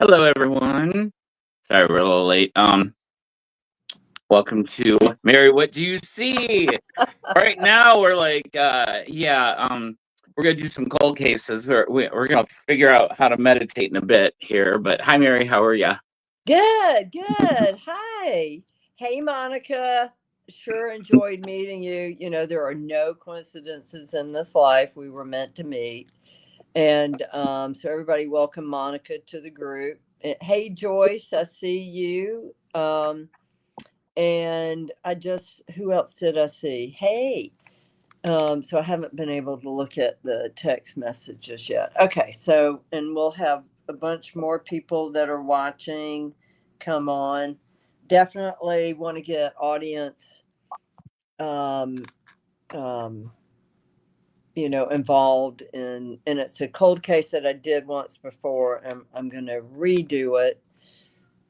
Hello, everyone. Sorry, we're a little late. Welcome to Mary. What do you see? Right now, we're like, we're gonna do some cold cases. We're gonna figure out how to meditate in a bit here. But hi, Mary. How are you? Good. Hi. Hey, Monica. Sure enjoyed meeting you. You know, there are no coincidences in this life. We were meant to meet. And so everybody welcome Monica to the group. Hey, Joyce, I see you. And who else did I see? Hey. So I haven't been able to look at the text messages yet. Okay, so, and we'll have a bunch more people that are watching come on. Definitely want to get audience, um, um, involved in, and it's a cold case that I did once before. I'm going to redo it.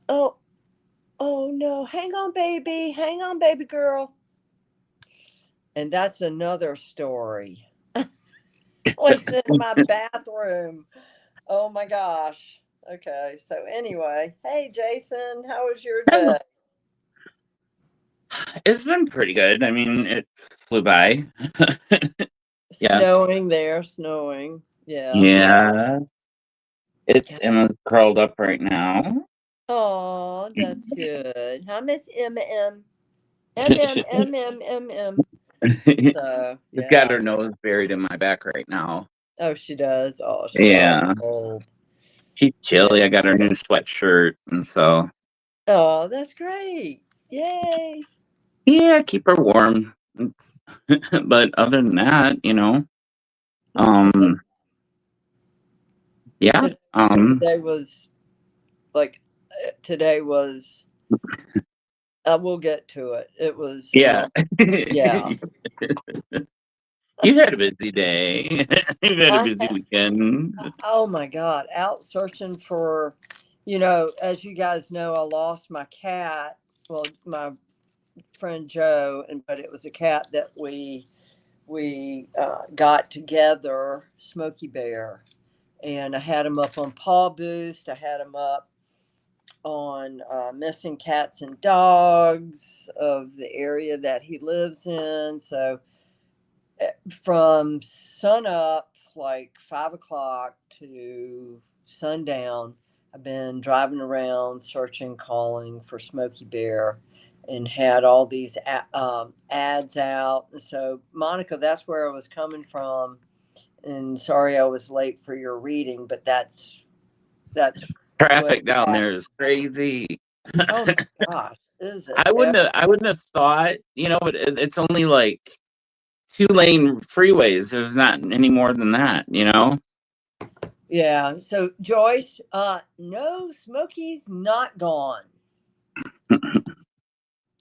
Oh no, hang on, baby girl. And that's another story. What's in my bathroom? Oh my gosh. Okay. So anyway, hey Jason, how was your day? It's been pretty good. I mean, it flew by. Yeah. Snowing there, snowing. Yeah. Yeah. It's Emma's curled up right now. Oh, that's good. Hi, Miss M. So She's got yeah. her nose buried in my back right now. Oh, she does. Oh, she's Yeah. old. She's chilly. I got her new sweatshirt, and so. Oh, that's great. Yay. Yeah, keep her warm. But other than that, yeah. Today was like today was we'll get to it. It was Yeah. yeah. You had a busy day. You had a busy weekend. Oh my God. Out searching for, as you guys know, I lost my cat. Well, my friend Joe, but it was a cat that we got together, Smokey Bear. And I had him up on Paw Boost. I had him up on missing cats and dogs of the area that he lives in. So from sun up, like 5 o'clock to sundown, I've been driving around searching, calling for Smokey Bear, and had all these ads out. So, Monica, that's where I was coming from. And sorry I was late for your reading, but that's traffic down there is crazy. Oh my gosh, is it? I wouldn't have thought. It's only like 2-lane freeways. There's not any more than that. Yeah. So Joyce, no, Smokey's not gone.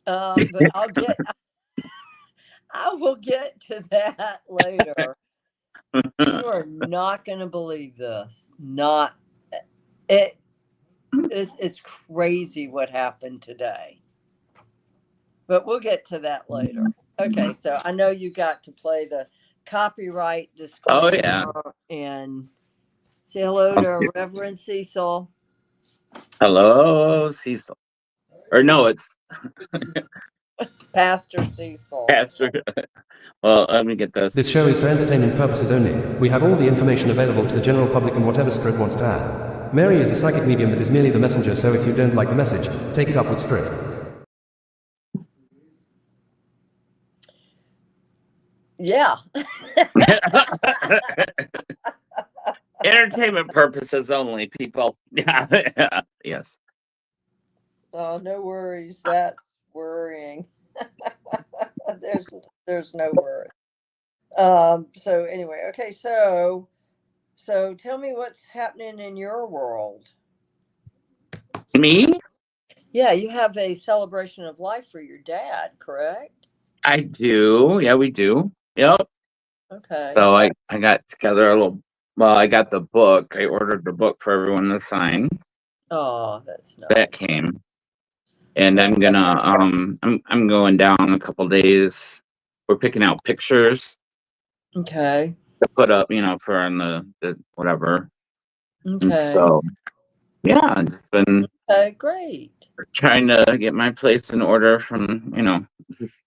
But I will get to that later. You are not going to believe this. It's crazy what happened today. But we'll get to that later. Okay, so I know you got to play the copyright disclaimer. Oh yeah. And say hello to Reverend Cecil. Hello, Cecil. Or no, it's Pastor Cecil. Pastor. Well, let me get this. This show is for entertainment purposes only. We have all the information available to the general public and whatever Spirit wants to add. Mary is a psychic medium that is merely the messenger, so if you don't like the message, take it up with Spirit. Yeah. Entertainment purposes only, people. Yes. Oh, no worries. That's worrying. There's no worry. So anyway, okay, so tell me what's happening in your world. Me? Yeah, you have a celebration of life for your dad, correct? I do. Yeah, we do. Yep. Okay. So I got together a little. Well, I got the book. I ordered the book for everyone to sign. Oh, that's nice. That came, and I'm gonna I'm going down a couple days. We're picking out pictures. Okay. To put up, for on the whatever. Okay. And so Yeah, just been Great. trying to get my place in order from, just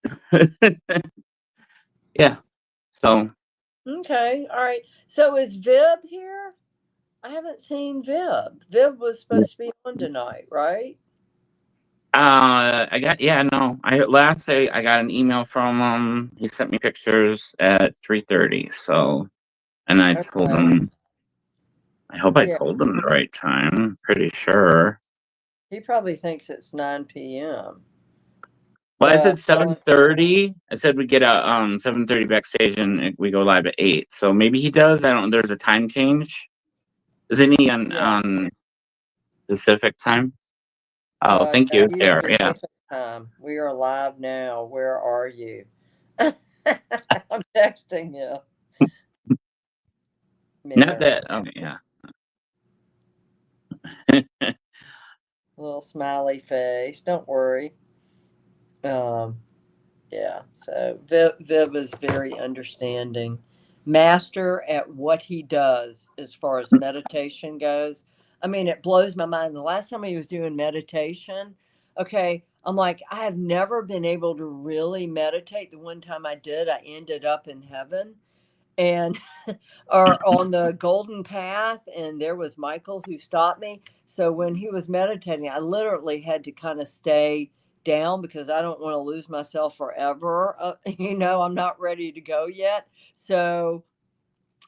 yeah. So Okay. All right. So is Vib here? I haven't seen Vib. Vib was supposed to be on tonight, right? I got no. I got an email from him. He sent me pictures at 3:30. So, and I told Okay. him. I hope I Yeah. told him the right time. Pretty sure. He probably thinks it's 9 p.m. Well, I But said 7:30. I said we get a 7:30 backstage and we go live at 8. So maybe he does. I don't. There's a time change. Isn't he on Pacific time? Oh, thank no, you. he's There, yeah. Pacific time. We are live now. Where are you? I'm texting you. Not that. Oh, yeah. Little smiley face. Don't worry. Yeah. So Viv is very understanding, master at what he does as far as meditation goes. I mean, it blows my mind. The last time he was doing meditation, okay, I'm like, I have never been able to really meditate. The one time I did, I ended up in heaven and or on the golden path, and there was Michael who stopped me. So when he was meditating, I literally had to kind of stay down because I don't want to lose myself forever. I'm not ready to go yet. So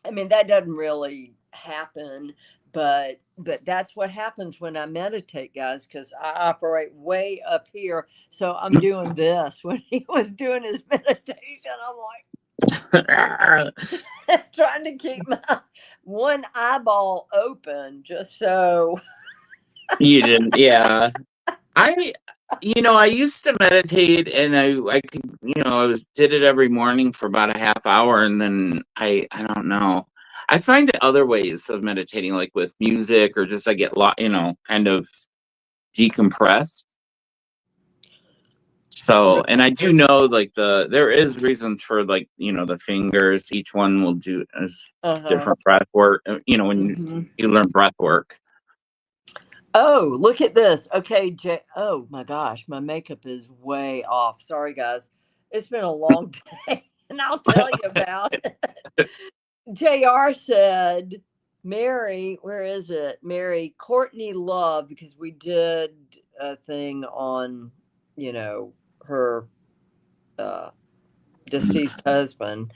I mean, that doesn't really happen, but that's what happens when I meditate, guys, because I operate way up here. So I'm doing this when he was doing his meditation. I'm like trying to keep my one eyeball open just so. You didn't, yeah. I used to meditate and I could, did it every morning for about a half hour and then I don't know. I find other ways of meditating, like with music or just I get kind of decompressed. So, and I do know like there is reasons for like, the fingers, each one will do different breath work, when you learn breath work. Oh, look at this. Okay, oh my gosh, my makeup is way off. Sorry, guys. It's been a long day, and I'll tell you about it. JR said, Mary, where is it? Mary, Courtney Love, because we did a thing on, her deceased husband.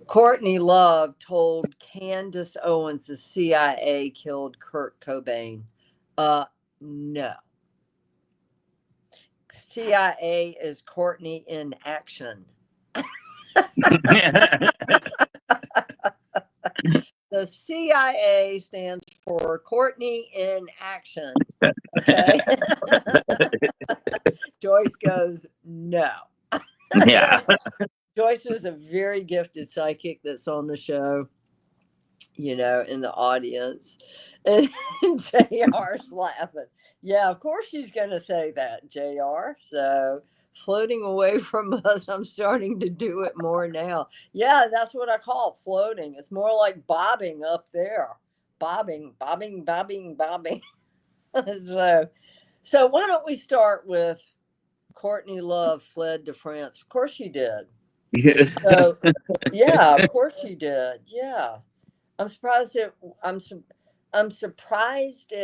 Courtney Love told Candace Owens the CIA killed Kurt Cobain. No. CIA is Courtney in action. The CIA stands for Courtney in action. Okay. Joyce goes, no. Yeah. Joyce is a very gifted psychic that's on the show, in the audience. And JR's laughing. Yeah, of course she's going to say that, JR. So floating away from us, I'm starting to do it more now. Yeah, that's what I call floating. It's more like bobbing up there. Bobbing, bobbing, bobbing, bobbing. So why don't we start with Courtney Love fled to France? Of course she did. So, yeah, of course she did. Yeah. I'm surprised I'm surprised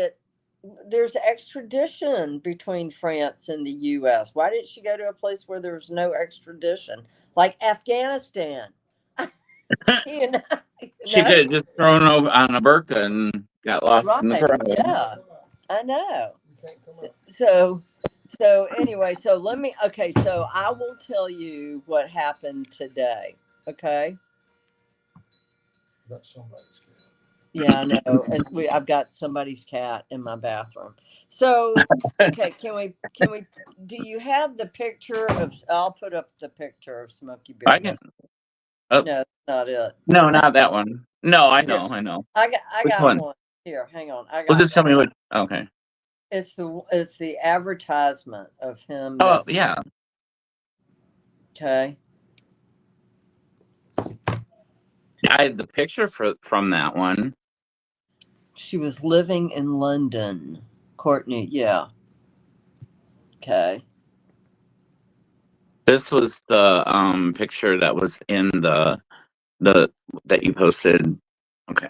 there's extradition between France and the US. Why didn't she go to a place where there's no extradition? Like Afghanistan. She could have just thrown over on a burqa and got lost in the crowd. Yeah, I know. So anyway, so I will tell you what happened today. Okay. Yeah, I know. I've got somebody's cat in my bathroom. So, okay, can we? Do you have the picture of? I'll put up the picture of Smokey Bear. I can. Oh. No, that's not it. No, not that one. No, I know. I Which got one here. Hang on. Well, just tell me what. Okay. It's the advertisement of him. Oh yeah. Okay. I had the picture from that one. She was living in London. Courtney, yeah. Okay. This was the picture that was in the that you posted. Okay.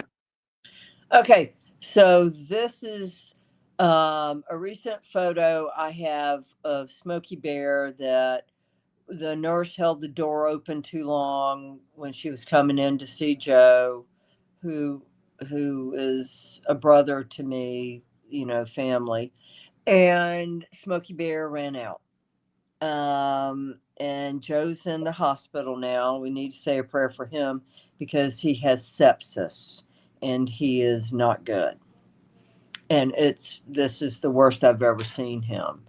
Okay. So this is a recent photo I have of Smokey Bear that the nurse held the door open too long when she was coming in to see Joe, who is a brother to me, you know, family. And Smokey Bear ran out. And Joe's in the hospital now. We need to say a prayer for him because he has sepsis and he is not good. And this is the worst I've ever seen him.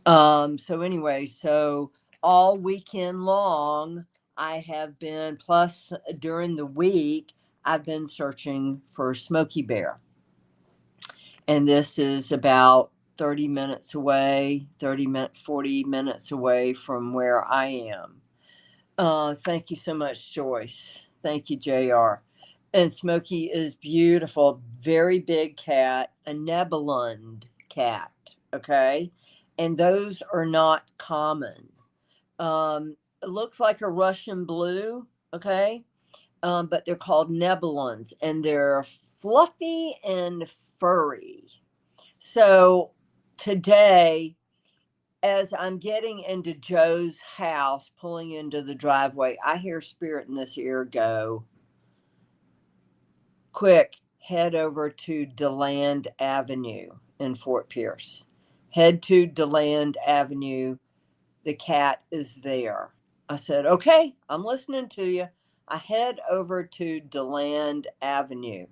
So anyway, so all weekend long, I have been, plus during the week, I've been searching for Smokey Bear. And this is about 30 minutes away, 40 minutes away from where I am. Thank you so much, Joyce. Thank you, JR. And Smokey is beautiful, very big cat, a Nebulund cat. Okay. And those are not common. It looks like a Russian blue. Okay. But they're called Nebulons and they're fluffy and furry. So today, as I'm getting into Joe's house, pulling into the driveway, I hear Spirit in this ear go, quick, head over to DeLand Avenue in Fort Pierce. Head to DeLand Avenue. The cat is there. I said, okay, I'm listening to you. I head over to DeLand Avenue,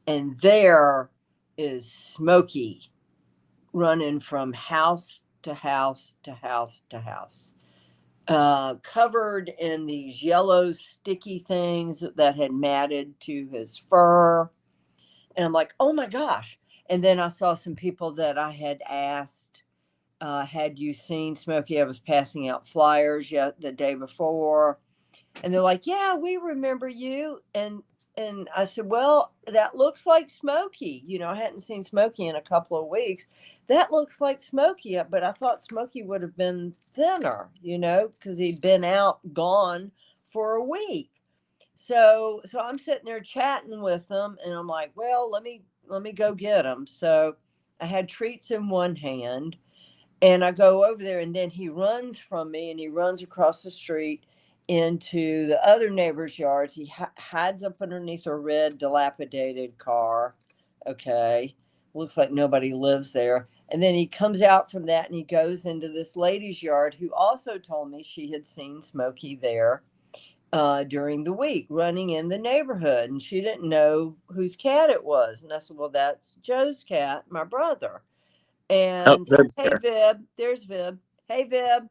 and there is Smokey running from house to house to house to house, covered in these yellow sticky things that had matted to his fur. And I'm like, oh my gosh. And then I saw some people that I had asked, had you seen Smokey? I was passing out flyers the day before. And they're like, yeah, we remember you. And I said, well, that looks like Smokey. You know, I hadn't seen Smokey in a couple of weeks. That looks like Smokey, but I thought Smokey would have been thinner, you know, because he'd been gone for a week. So I'm sitting there chatting with them, and I'm like, well, let me go get him. So I had treats in one hand, and I go over there, and then he runs from me, and he runs across the street into the other neighbor's yards. He hides up underneath a red, dilapidated car. Okay. Looks like nobody lives there. And then he comes out from that and he goes into this lady's yard who also told me she had seen Smokey there during the week running in the neighborhood. And she didn't know whose cat it was. And I said, well, that's Joe's cat, my brother. And so, hey, Vib, there's Vib. Hey, Vib.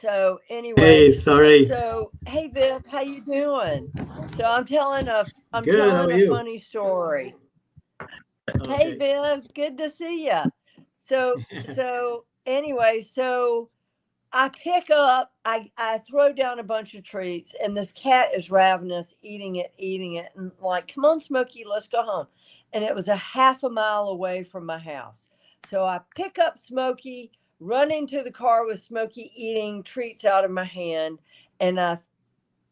So anyway, hey, sorry. So hey, Vib, how you doing? So I'm telling a funny story. Okay. Hey, Vib, good to see you. So anyway, so I pick up, I throw down a bunch of treats, and this cat is ravenous, eating it, and like, come on, Smokey, let's go home. And it was a half a mile away from my house. So I pick up Smokey, run into the car with Smokey eating treats out of my hand, and I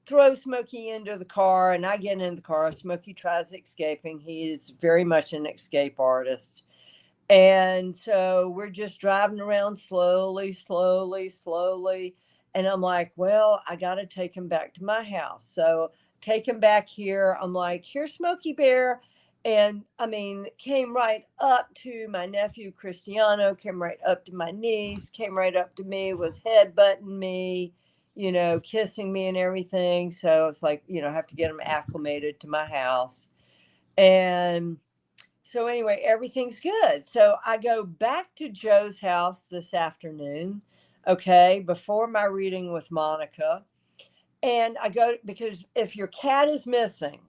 throw Smokey into the car, and I get in the car. Smokey tries escaping. He is very much an escape artist. And so we're just driving around slowly. And I'm like, well, I got to take him back to my house. So take him back here. I'm like, here's Smokey Bear. And I mean, came right up to my nephew, Cristiano, came right up to my niece, came right up to me, was headbutting me, you know, kissing me and everything. So it's like, you know, I have to get him acclimated to my house. And so anyway, everything's good. So I go back to Joe's house this afternoon, okay, before my reading with Monica. And I go, because if your cat is missing,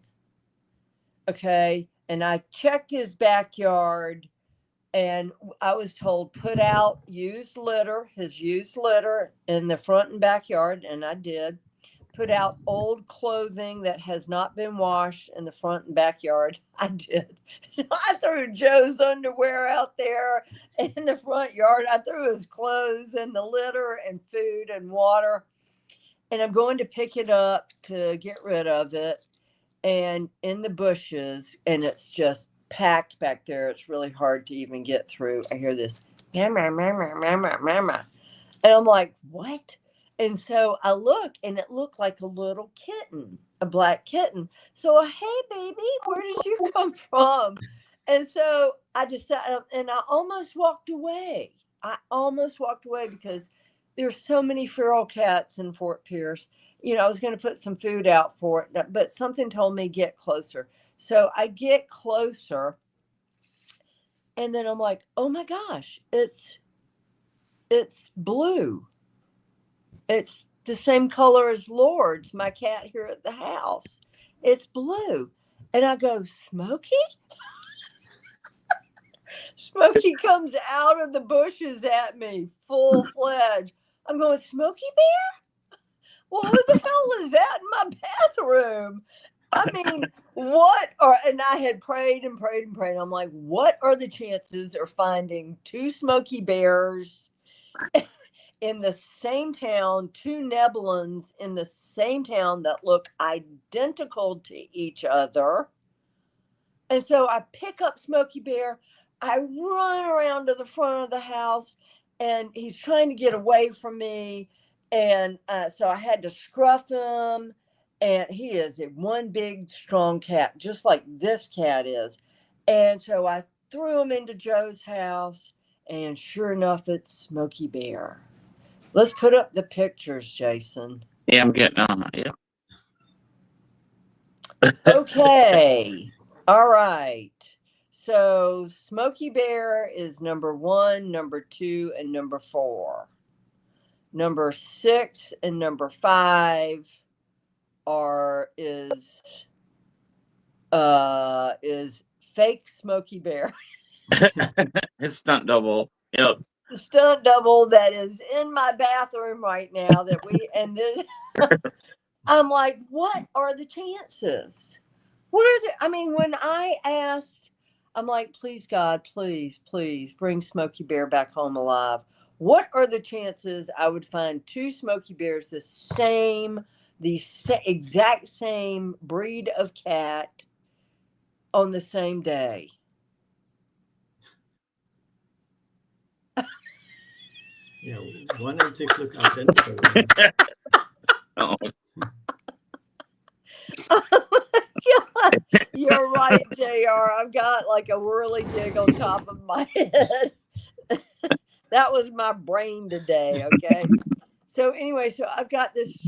okay, and I checked his backyard, and I was told put out his used litter in the front and backyard, and I did. put out old clothing that has not been washed in the front and backyard. I did. I threw Joe's underwear out there in the front yard. I threw his clothes and the litter and food and water. And I'm going to pick it up to get rid of it. And in the bushes, and it's just packed back there. It's really hard to even get through. I hear this, mama, mama, mama, mama. And I'm like, what? And so I look, and it looked like a little kitten, a black kitten. So, hey, baby, where did you come from? And so I decided, and I almost walked away. Because there's so many feral cats in Fort Pierce. You know, I was going to put some food out for it, but something told me get closer. So I get closer, and then I'm like, oh my gosh, it's blue. It's the same color as Lord's, my cat here at the house. It's blue. And I go, Smokey? Smokey comes out of the bushes at me, full-fledged. I'm going, Smokey Bear? Well, who the hell is that in my bathroom? I mean, and I had prayed and prayed and prayed. I'm like, what are the chances of finding two Smokey Bears in the same town, two Nebulans in the same town that look identical to each other? And so I pick up Smokey Bear. I run around to the front of the house, and he's trying to get away from me. And so I had to scruff him. And he is one big, strong cat, just like this cat is. And so I threw him into Joe's house, and sure enough, it's Smokey Bear. Let's put up the pictures, Jason. Yeah, I'm getting on it. Yeah. Okay. All right. So Smokey Bear is number 1, number 2, and number 4. Number 6 and number 5 is fake Smokey Bear. His stunt double. Yep. The stunt double that is in my bathroom right now I'm like, what are the chances? When I asked, I'm like, please God, please bring Smokey Bear back home alive. What are the chances I would find two Smokey Bears the exact same breed of cat on the same day? Yeah, 1 and 6 look identical. Oh. God, you're right, JR. I've got like a whirly dig on top of my head. That was my brain today, okay? So anyway, so I've got this,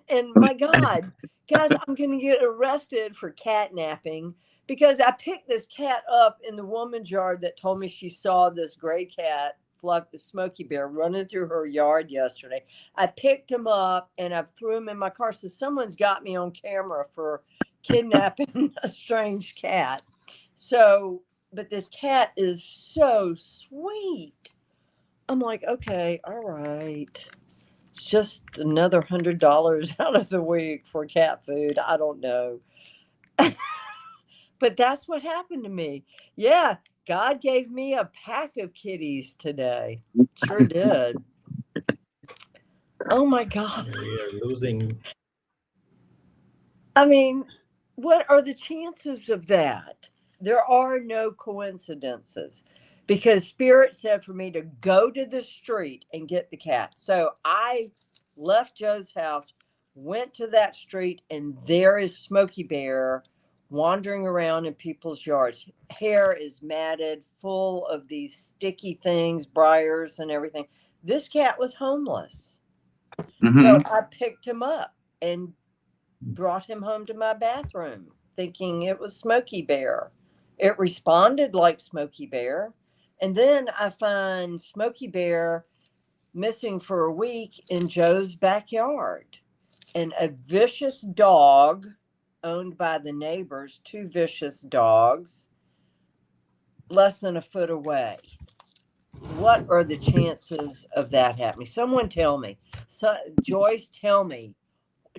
and my God, guys, I'm going to get arrested for catnapping because I picked this cat up in the woman's yard that told me she saw this gray cat, Smokey Bear, running through her yard yesterday. I picked him up, and I threw him in my car. So someone's got me on camera for kidnapping a strange cat. So, but this cat is so sweet. I'm like, okay, all right. It's just another $100 out of the week for cat food. I don't know. But that's what happened to me. Yeah, God gave me a pack of kitties today. Sure did. Oh my God. We are losing. I mean, what are the chances of that? There are no coincidences, because Spirit said for me to go to the street and get the cat. So I left Joe's house, went to that street, and there is Smokey Bear wandering around in people's yards. Hair is matted, full of these sticky things, briars and everything. This cat was homeless. Mm-hmm. So I picked him up and brought him home to my bathroom, thinking it was Smokey Bear. It responded like Smokey Bear. And then I find Smokey Bear missing for a week in Joe's backyard. And a vicious dog owned by the neighbors, 2 vicious dogs, less than a foot away. What are the chances of that happening? Someone tell me. Joyce, tell me.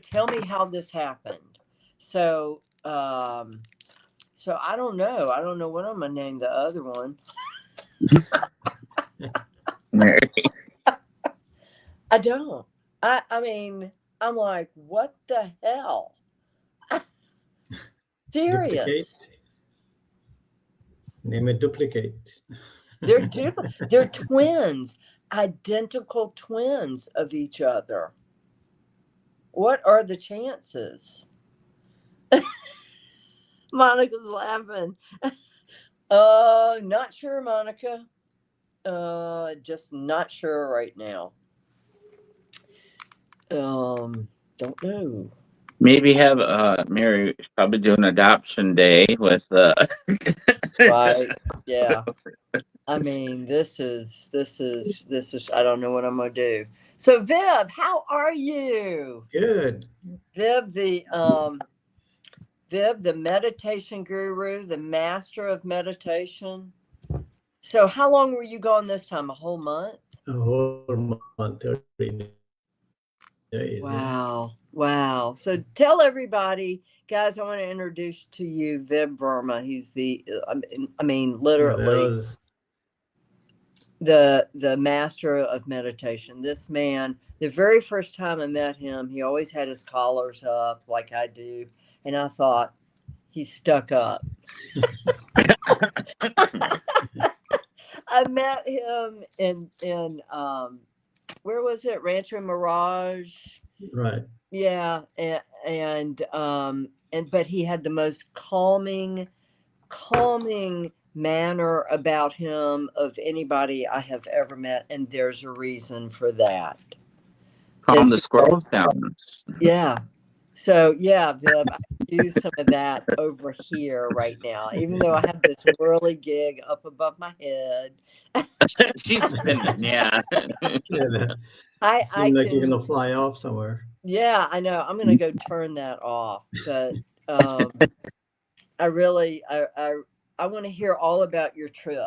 tell me how this happened. So, so I don't know. I don't know what I'm gonna name the other one. Mary. I don't. I mean, I'm like, what the hell? Duplicate. Serious. Name it duplicate. They're twins, identical twins of each other. What are the chances? Monica's laughing. Not sure, Monica. Just not sure right now. Don't know. Maybe have Mary probably do an adoption day with Right. Yeah. I mean, this is I don't know what I'm gonna do. So Vib, how are you? Good. Vib, the meditation guru, the master of meditation. So how long were you gone this time? A whole month? A whole month, 30 days. Wow. Wow. So tell everybody, guys, I want to introduce to you Vib Verma. He's the, I mean, literally the master of meditation. This man, the very first time I met him, he always had his collars up like I do. And I thought, he's stuck up. I met him in where was it? Rancho Mirage. Right. Yeah, and but he had the most calming manner about him of anybody I have ever met, and there's a reason for that. calm the squirrels down. Yeah. So yeah, Vib, I do some of that over here right now, even though I have this whirly gig up above my head. She's spinning, yeah. Yeah, I seem like you're can, gonna fly off somewhere. yeah, I know. I'm gonna go turn that off, but I really I want to hear all about your trip.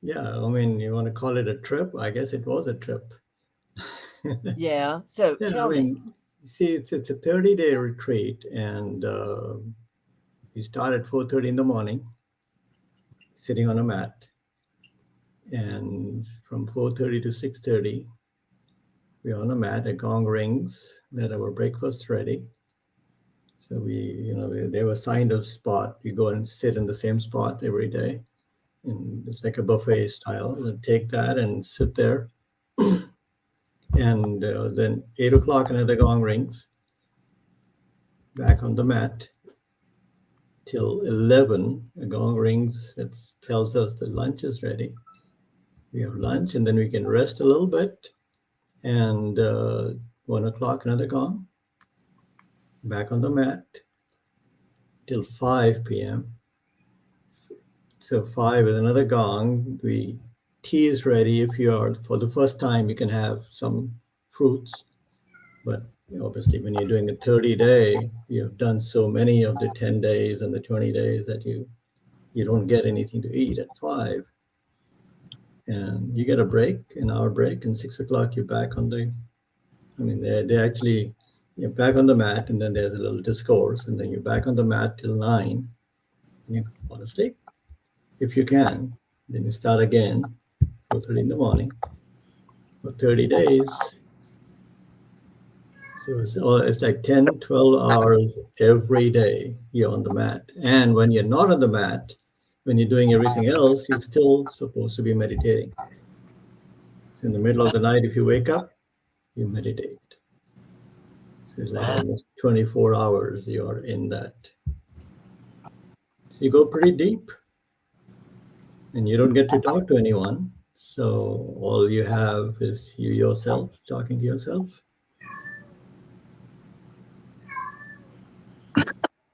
Yeah, I mean, you want to call it a trip? I guess it was a trip. Yeah. So Yeah, tell I mean, see, it's a 30-day retreat, and we start at 4:30 in the morning, sitting on a mat, and from 4:30 to 6:30, we're on a mat. A gong rings that our breakfast's ready. So they were assigned a spot. You go and sit in the same spot every day, and it's like a buffet style. And take that and sit there, and then 8 o'clock another gong rings. Back on the mat till 11. A gong rings. That tells us the lunch is ready. We have lunch, and then we can rest a little bit. And 1 o'clock another gong. Back on the mat till 5 p.m. So 5 is another gong. Tea is ready. If you are for the first time, you can have some fruits. But obviously, when you're doing a 30-day, you've done so many of the 10 days and the 20 days that you don't get anything to eat at 5. And you get a break, an hour break, and 6 o'clock you're back on the. I mean, they actually. You're back on the mat, and then there's a little discourse, and then you're back on the mat till 9, and you fall asleep. If you can, then you start again, 4:30 in the morning, for 30 days. So it's like 10, 12 hours every day you're on the mat. And when you're not on the mat, when you're doing everything else, you're still supposed to be meditating. So in the middle of the night, if you wake up, you meditate. It's like almost 24 hours you're in that. So you go pretty deep, and you don't get to talk to anyone. So all you have is you yourself talking to yourself.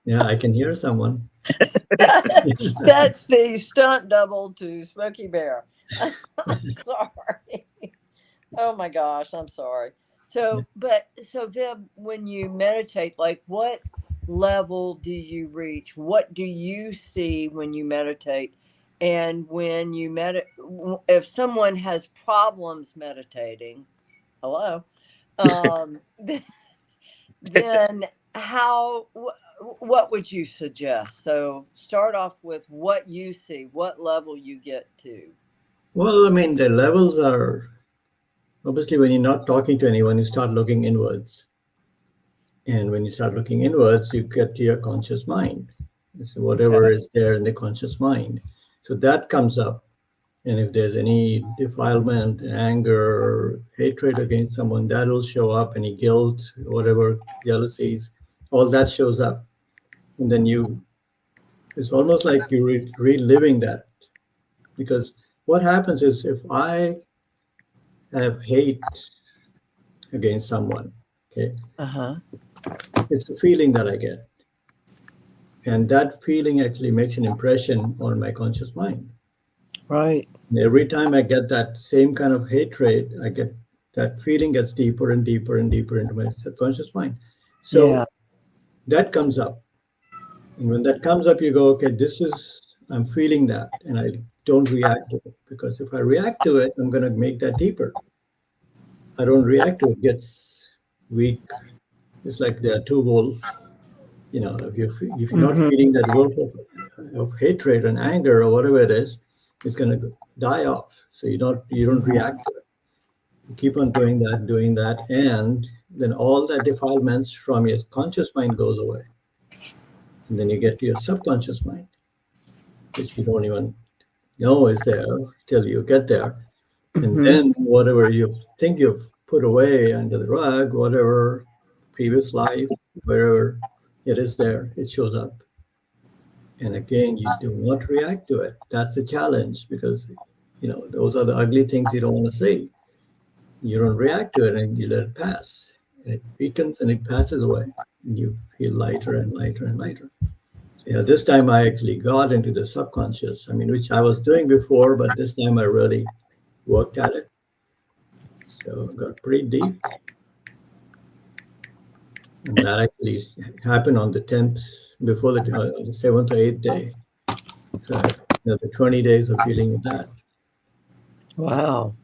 Yeah, I can hear someone. That's the stunt double to Smokey Bear. I'm sorry. Oh my gosh, I'm sorry. So Vib, when you meditate, like what level do you reach? What do you see when you meditate? And when you if someone has problems meditating, hello, Then what would you suggest? So start off with what you see, what level you get to. Well, I mean, the levels are obviously when you're not talking to anyone, you start looking inwards. And when you start looking inwards, you get to your conscious mind. So whatever Okay. is there in the conscious mind. So that comes up. And if there's any defilement, anger, hatred against someone, that will show up. Any guilt, whatever, jealousies, all that shows up. And then it's almost like you're reliving that. Because what happens is if I have hate against someone, okay, Uh-huh. it's a feeling that I get. And that feeling actually makes an impression on my conscious mind. Right. And every time I get that same kind of hatred, I get that feeling gets deeper and deeper and deeper into my subconscious mind. So Yeah. that comes up. And when that comes up, you go, okay, I'm feeling that. And I don't react to it. Because if I react to it, I'm going to make that deeper. I don't react to it, it gets weak. It's like there are two wolves. If you're not Mhm. feeling that wolf of hatred and anger or whatever it is, it's going to die off. So you don't react to it. You keep on doing that, and then all that defilements from your conscious mind goes away, and then you get to your subconscious mind, which you don't even know is there till you get there, and Mhm. then whatever you think you've put away under the rug, whatever previous life, wherever it is there, it shows up. And again, you do not react to it. That's a challenge because, those are the ugly things you don't want to see. You don't react to it and you let it pass. And it weakens and it passes away. And you feel lighter and lighter and lighter. So, yeah, this time I actually got into the subconscious, which I was doing before, but this time I really worked at it. So I got pretty deep. And that actually happened on the 10th, before the 7th or 8th day. So the 20 days of dealing with that. Wow.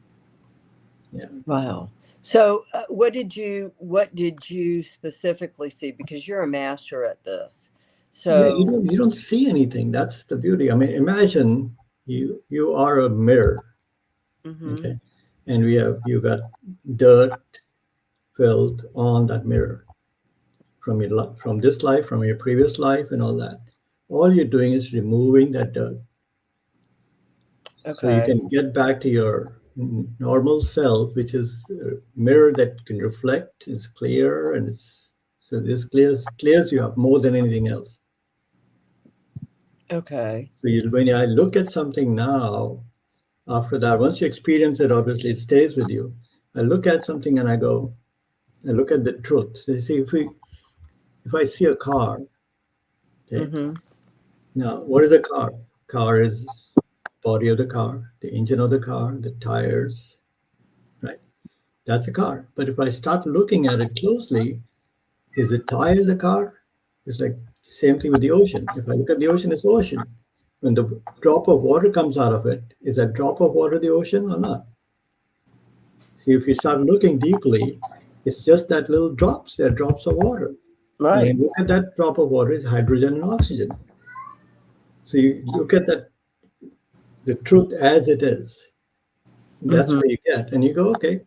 Yeah. Wow. So what did you specifically see? Because you're a master at this. Yeah, So you don't see anything. That's the beauty. Imagine you are a mirror, mhm. okay, and you got dirt filled on that mirror from this life, from your previous life, and all that. All you're doing is removing that dirt, so you Okay. can get back to your normal self, which is a mirror that can reflect, is clear, and so this clears you up more than anything else. Okay. So when I look at something now, after that, once you experience it, obviously it stays with you. I look at something and I look at the truth. So you see, if I see a car, okay, Mhm. now what is a car? Car is body of the car, the engine of the car, the tires, right? That's a car. But if I start looking at it closely, is the tire the car? It's like same thing with the ocean. If I look at the ocean, it's ocean. When the drop of water comes out of it, is that drop of water the ocean or not? See, if you start looking deeply, it's just that little drops. They're drops of water. And Right. when you look at that drop of water, it's hydrogen and oxygen. So you look at that, the truth as it is. And that's Mhm. where you get. And you go, okay,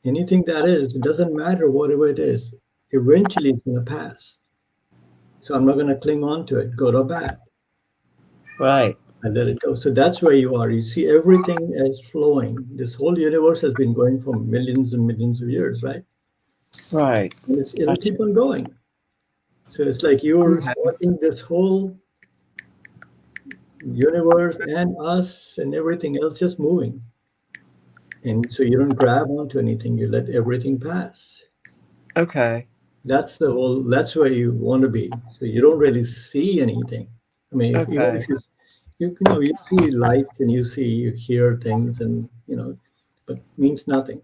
anything that is, it doesn't matter whatever it is, eventually it's going to pass. So I'm not going to cling on to it, good or bad. Right. I let it go. So that's where you are. You see everything as flowing. This whole universe has been going for millions and millions of years, right? Right. And it'll Gotcha. keep on going. So it's like you're Okay. watching this whole universe and us and everything else just moving. And so you don't grab onto anything, you let everything pass. Okay. That's where you want to be. So you don't really see anything. Even Okay. if you see lights and you hear things and, but means nothing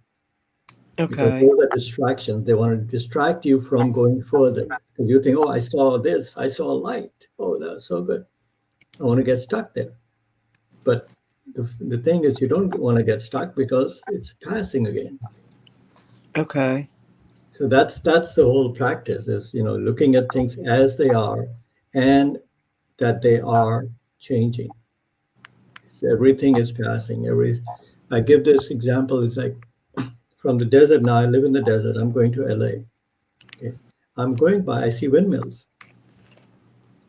because Okay. those are distractions. They want to distract you from going further. Because you think, oh, I saw this, I saw a light. Oh, that's so good. I want to get stuck there. But the thing is, you don't want to get stuck because it's passing again. Okay. So that's the whole practice is, looking at things as they are and that they are changing. So everything is passing. I give this example, it's like from the desert now, I live in the desert, I'm going to LA. Okay. I'm going by, I see windmills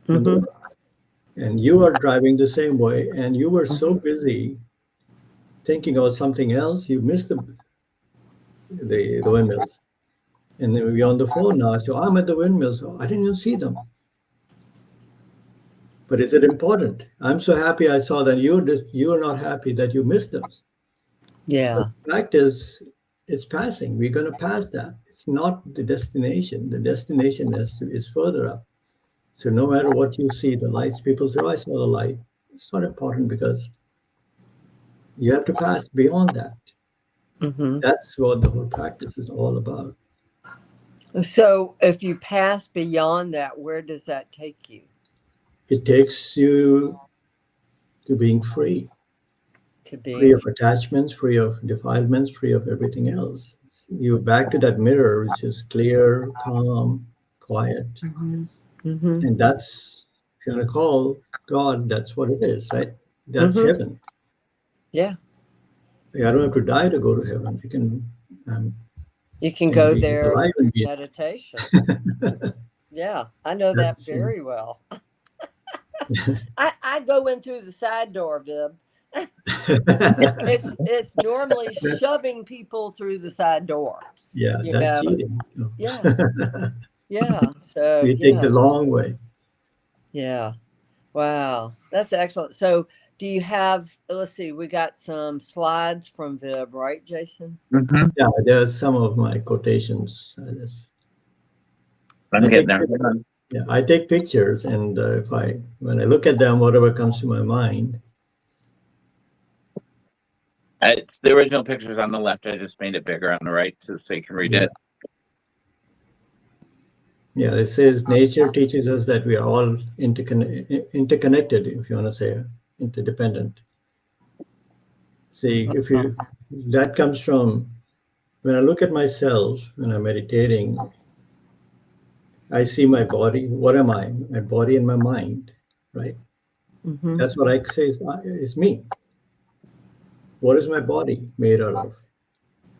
on the Mm-hmm. way. And you are driving the same way, and you were so busy thinking about something else, you missed the windmills. And then we're on the phone now. So I'm at the windmills. I didn't even see them. But is it important? I'm so happy I saw that you're not happy that you missed those. But Yeah. the fact is, it's passing. We're going to pass that. It's not the destination. The destination is further up. So no matter what you see, the lights, people say, "Oh, I saw the light." It's not important because you have to pass beyond that. Mm-hmm. That's what the whole practice is all about. So if you pass beyond that, where does that take you? It takes you to being free. To Free being. of attachments, free of defilements, free of everything else. You're back to that mirror, which is clear, calm, quiet. Mm-hmm. Mm-hmm. And that's, if you want to call God, that's what it is, right? That's Mm-hmm. heaven. Yeah. Like, I don't have to die to go to heaven. You can I can go be there alive and be. meditation. Yeah, I know that That's, very well. I go in through the side door, Vib. It's normally shoving people through the side door. yeah, You that's know. cheating. Yeah. Yeah. So We take yeah. the long way. Yeah. Wow. That's excellent. So do you have, let's see, we got some slides from Vib, right, Jason? Mm-hmm. Yeah, there's some of my quotations. I'm I getting take there. Yeah, I take pictures, and when I look at them, whatever comes to my mind. It's the original pictures on the left. I just made it bigger on the right so you can read it. Yeah, it says nature teaches us that we are all interconnected, if you want to say interdependent. See, that comes from when I look at myself when I'm meditating, I see my body. What am I? My body and my mind, right? Mm-hmm. That's what I say is me. What is my body made out of?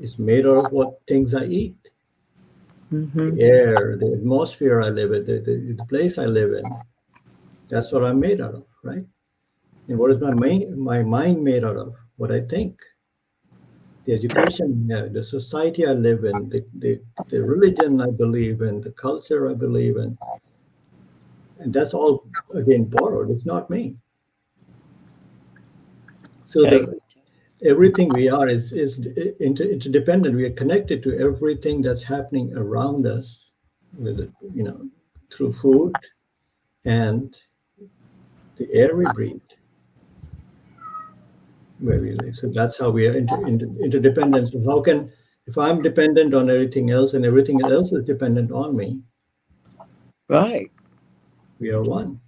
It's made out of what things I eat. Mm-hmm. The air, the atmosphere I live in, the place I live in. That's what I'm made out of, right? And what is my mind made out of? What I think. The education, the society I live in, the religion I believe in, the culture I believe in. And that's all, again, borrowed. It's not me. So Okay. everything we are is interdependent. We are connected to everything that's happening around us, through food and the air we breathe, where we live. So that's how we are interdependent. So if I'm dependent on everything else and everything else is dependent on me, Right. we are one.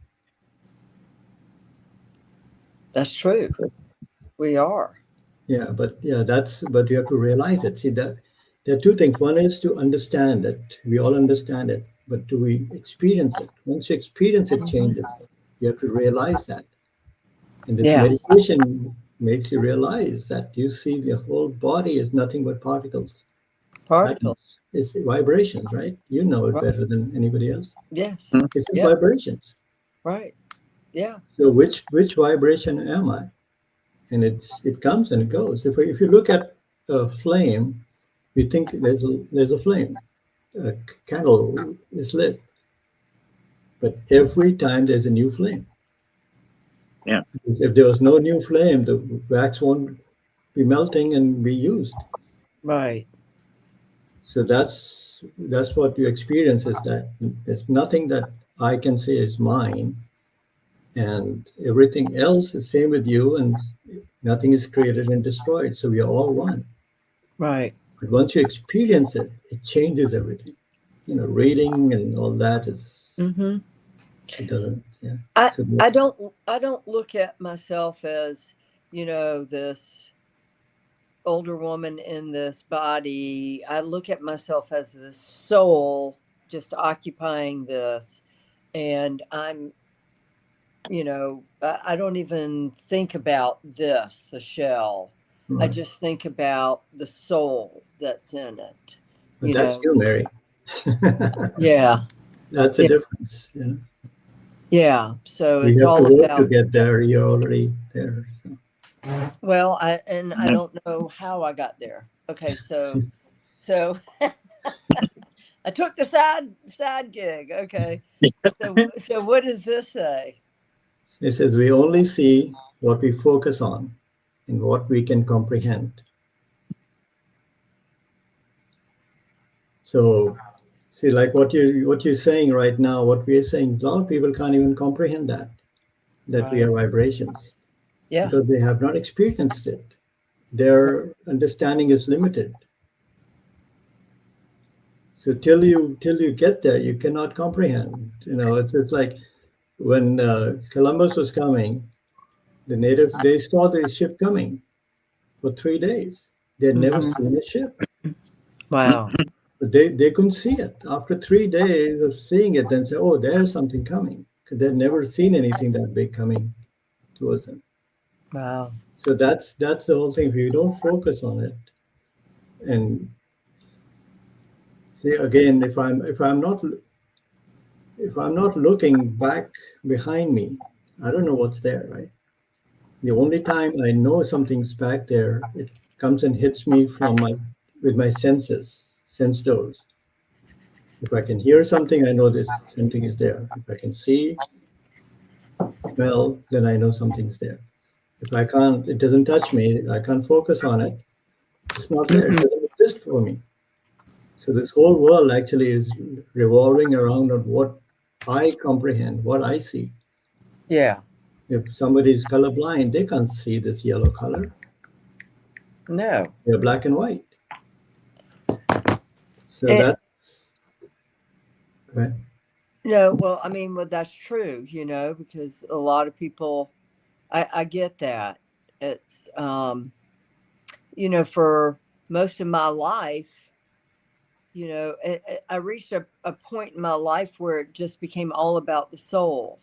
That's true. We are. Yeah, but you have to realize it. See that there are two things. One is to understand it. We all understand it, but do we experience it? Once you experience it, changes. You have to realize that. And this Yeah. meditation makes you realize that you see the whole body is nothing but particles. Particles. It's vibrations, right? You know it Right. better than anybody else. Yes. It's Yeah. vibrations. Right. Yeah. So which vibration am I? And it comes and it goes. If you look at a flame, we think there's a flame. A candle is lit, but every time there's a new flame. Yeah. If there was no new flame, the wax won't be melting and be used. Right. So that's what you experience is that there's nothing that I can say is mine, and everything else is same with you, and nothing is created and destroyed. So we are all one. Right. But once you experience it, it changes everything. Reading and all that Mm-hmm. it doesn't. Yeah. I don't look at myself as, this older woman in this body, I look at myself as this soul just occupying this. And I'm, I don't even think about this, the shell. I Right. just think about the soul that's in it. But that's you, Mary. Yeah. That's the difference. Yeah. So We it's have to all work about, to get there. You're already there. So. well, I don't know how I got there. Okay. So I took the side gig. Okay. So what does this say? It says we only see what we focus on and what we can comprehend. So, see, like what you're saying right now, what we're saying, a lot of people can't even comprehend that we are vibrations Yeah. because they have not experienced it. Their understanding is limited. So till you get there, you cannot comprehend. It's like when Columbus was coming, the natives they saw the ship coming for 3 days. They had never seen a ship. Wow. But they couldn't see it. After 3 days of seeing it, then say, "Oh, there's something coming," because they'd never seen anything that big coming towards them. Wow. So that's the whole thing. If you don't focus on it, and see again, if I'm not looking back behind me, I don't know what's there, right? The only time I know something's back there, it comes and hits me with my sense doors. If I can hear something, I know this something is there. If I can see, smell, then I know something's there. If I can't, it doesn't touch me, I can't focus on it, it's not there, it doesn't exist for me. So this whole world actually is revolving around on what I comprehend, what I see. Yeah. If somebody's colorblind, they can't see this yellow color. No. They're black and white. So And- that's right. No, well, I mean, well, that's true, because a lot of people, I get that. It's, for most of my life, I reached a point in my life where it just became all about the soul.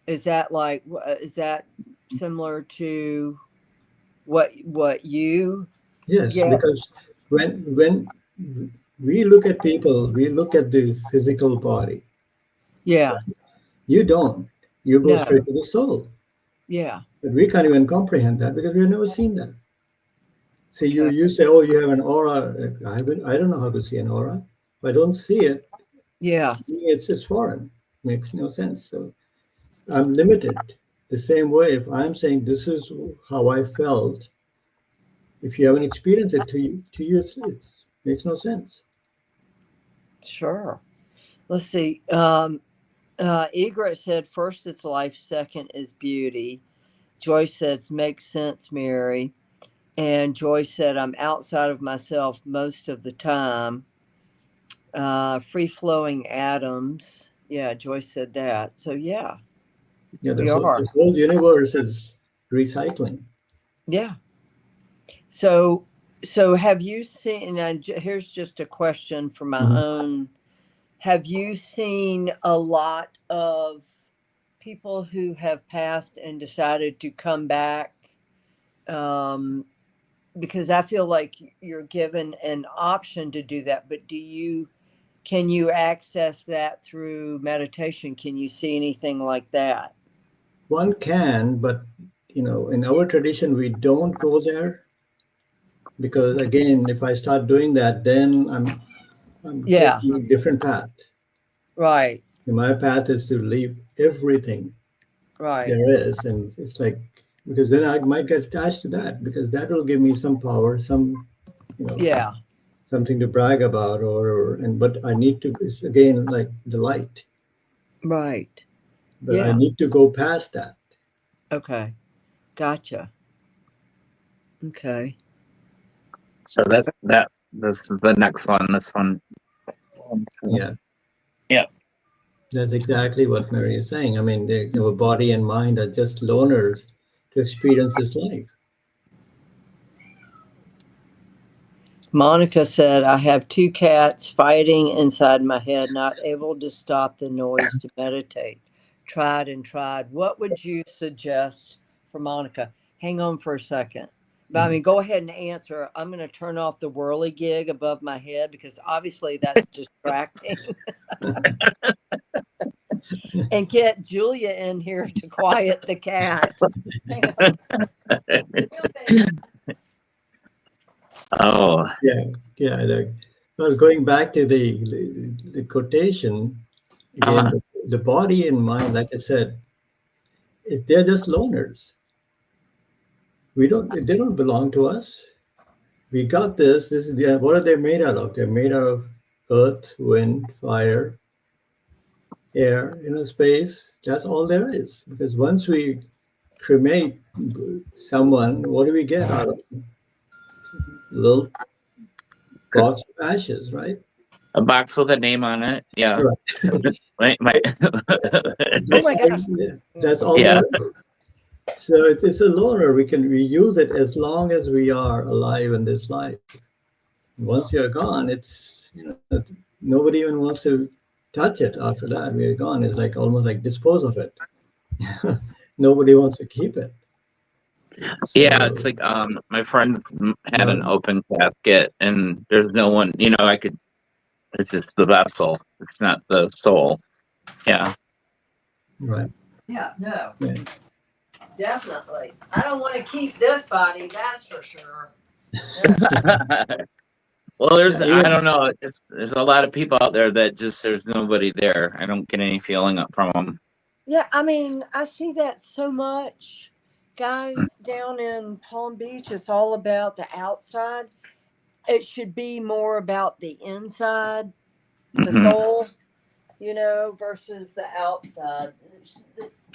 Is that similar to what you Yes, get? because when we look at people, we look at the physical body. Yeah. You don't. You go No. straight to the soul. Yeah. But we can't even comprehend that because we've never seen that. So you Okay. you say, oh, you have an aura. I don't know how to see an aura. If I don't see it, Yeah. to me, it's just foreign. Makes no sense. So I'm limited. The same way, if I'm saying this is how I felt, if you haven't experienced it it makes no sense. Sure. Let's see. Egret said, first it's life, second is beauty. Joyce says, makes sense, Mary. And Joyce said, I'm outside of myself most of the time. Free flowing atoms. Yeah, Joyce said that. So, yeah, Yeah, we are. the whole universe is recycling. Yeah. So have you seen, and here's just a question for my own, have you seen a lot of people who have passed and decided to come back? Because I feel like you're given an option to do that, but can you access that through meditation? Can you see anything like that? One can, but in our tradition, we don't go there because again, if I start doing that, then I'm Yeah. taking a different path. Right. And my path is to leave everything Right. there is, and it's like because then I might get attached to that because that will give me some power, some Yeah. something to brag about, but I need to. It's again like the light, Right. but I Yeah. need to go past that. Okay. Gotcha. Okay. So this is the next one. This one. Yeah. Yeah. That's exactly what Mary is saying. I mean, our body and mind are just loners to experience this life. Monica said, I have two cats fighting inside my head, not able to stop the noise to meditate. Tried and tried. What would you suggest for Monica? Hang on for a second. But I mean, go ahead and answer. I'm going to turn off the whirly gig above my head because obviously that's distracting. And get Julia in here to quiet the cat. Hang on. Oh, Yeah. Well, going back to the quotation again, the body and mind, like I said, they're just loners. They don't belong to us. We got this. This is what are they made out of? They're made out of earth, wind, fire, air, space. That's all there is. Because once we cremate someone, what do we get out of them? A little box of ashes, right? a box with a name on it. Yeah. Right. Oh my gosh. That's all Yeah. there is. So it's a loner. We use it as long as we are alive in this life. Once you're gone, it's nobody even wants to touch it after that. We're gone. It's like almost like dispose of it. Nobody wants to keep it. Yeah, it's like my friend had an open casket, and there's no one. It's just the vessel. It's not the soul. Yeah. Right. Yeah, no. Yeah. Definitely. I don't want to keep this body, that's for sure. Well, I don't know. There's a lot of people out there that there's nobody there. I don't get any feeling up from them. Yeah, I mean, I see that so much. Guys down in Palm Beach, it's all about the outside. It should be more about the inside, the soul, versus the outside.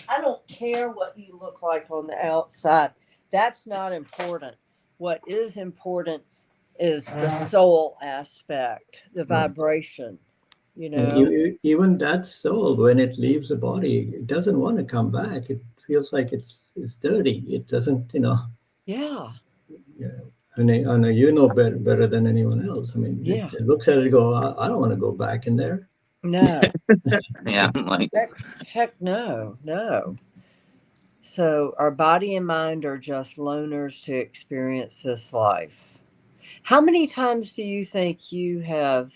I don't care what you look like on the outside. That's not important. What is important is the soul aspect, the vibration, And even that soul, when it leaves the body, it doesn't want to come back. It feels like it's dirty. It doesn't, Yeah. I know better than anyone else. I mean, Yeah. it looks at it and go, I don't want to go back in there. No. Yeah, I'm like, heck no. So our body and mind are just loners to experience this life. How many times do you think you have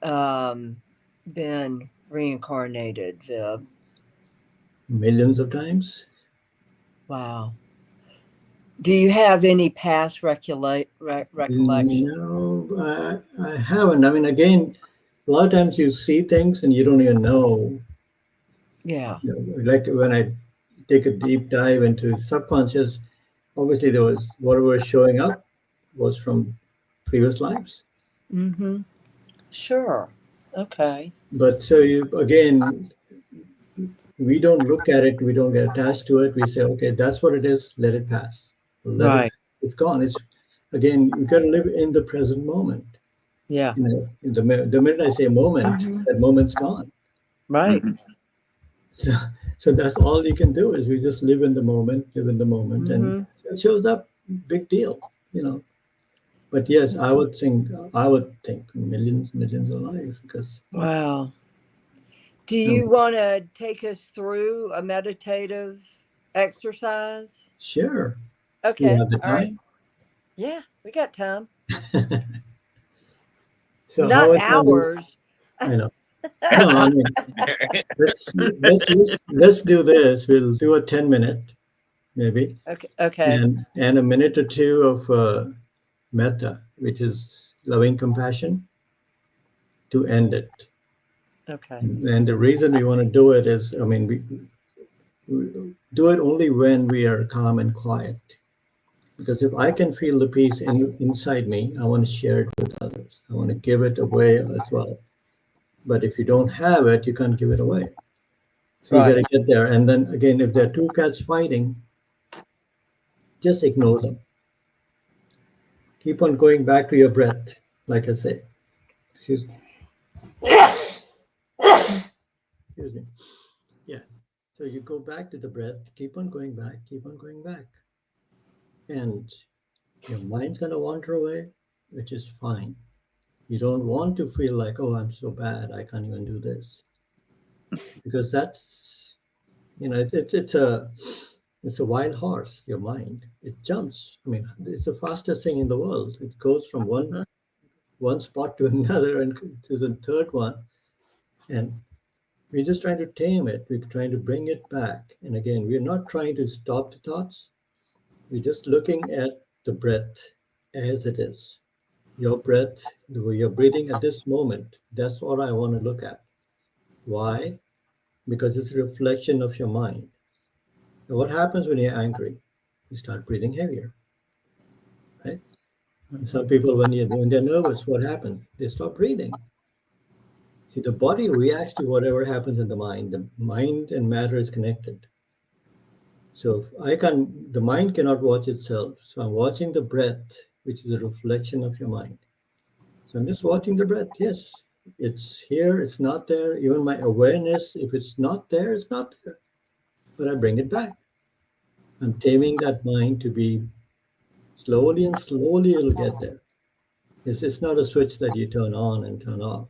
been reincarnated, Vib? Millions of times. Wow. Do you have any past recollection? No, I haven't. I mean, again, a lot of times you see things and you don't even know. Yeah. Like when I take a deep dive into subconscious, obviously there was whatever was showing up was from previous lives. Mm-hmm. Sure. Okay. But so we don't look at it, we don't get attached to it. We say, okay, that's what it is, let it pass. Right. It's gone. You got to live in the present moment. Yeah. The minute I say moment, that moment's gone. Right. So that's all you can do is we just live in the moment, and it shows up, big deal. But yes, I would think millions of lives because. Wow. Do you want to take us through a meditative exercise? Sure. Okay. Do you have the All right. time? Yeah, we got time. So not hours. I know. No, I mean, let's do this. We'll do a 10-minute, maybe. Okay. And a minute or two of metta, which is loving compassion, to end it. Okay. And the reason we want to do it is, I mean, we do it only when we are calm and quiet. Because if I can feel the peace inside me, I want to share it with others. I want to give it away as well. But if you don't have it, you can't give it away. So you got to get there. And then again, if there are two cats fighting, just ignore them. Keep on going back to your breath, like I say. Excuse me. Excuse me. Yeah. So you go back to the breath, keep on going back. And your mind's going to wander away. which is fine. You don't want to feel like, oh, I'm so bad, I can't even do this. Because that's, it's a wild horse, your mind. It jumps. I mean, it's the fastest thing in the world. It goes from one spot to another and to the third one. And we're just trying to tame it. We're trying to bring it back. And again, we're not trying to stop the thoughts. We're just looking at the breath as it is. Your breath, the way you're breathing at this moment, that's what I want to look at. Why? Because it's a reflection of your mind. And what happens when you're angry? You start breathing heavier, right? And some people, when they're nervous, what happens? They stop breathing. See, the body reacts to whatever happens in the mind. The mind and matter is connected. So if the mind cannot watch itself. So I'm watching the breath, which is a reflection of your mind. So I'm just watching the breath. Yes, it's here, it's not there. Even my awareness, if it's not there, it's not there. But I bring it back. I'm taming that mind to be slowly and slowly it'll get there. It's not a switch that you turn on and turn off.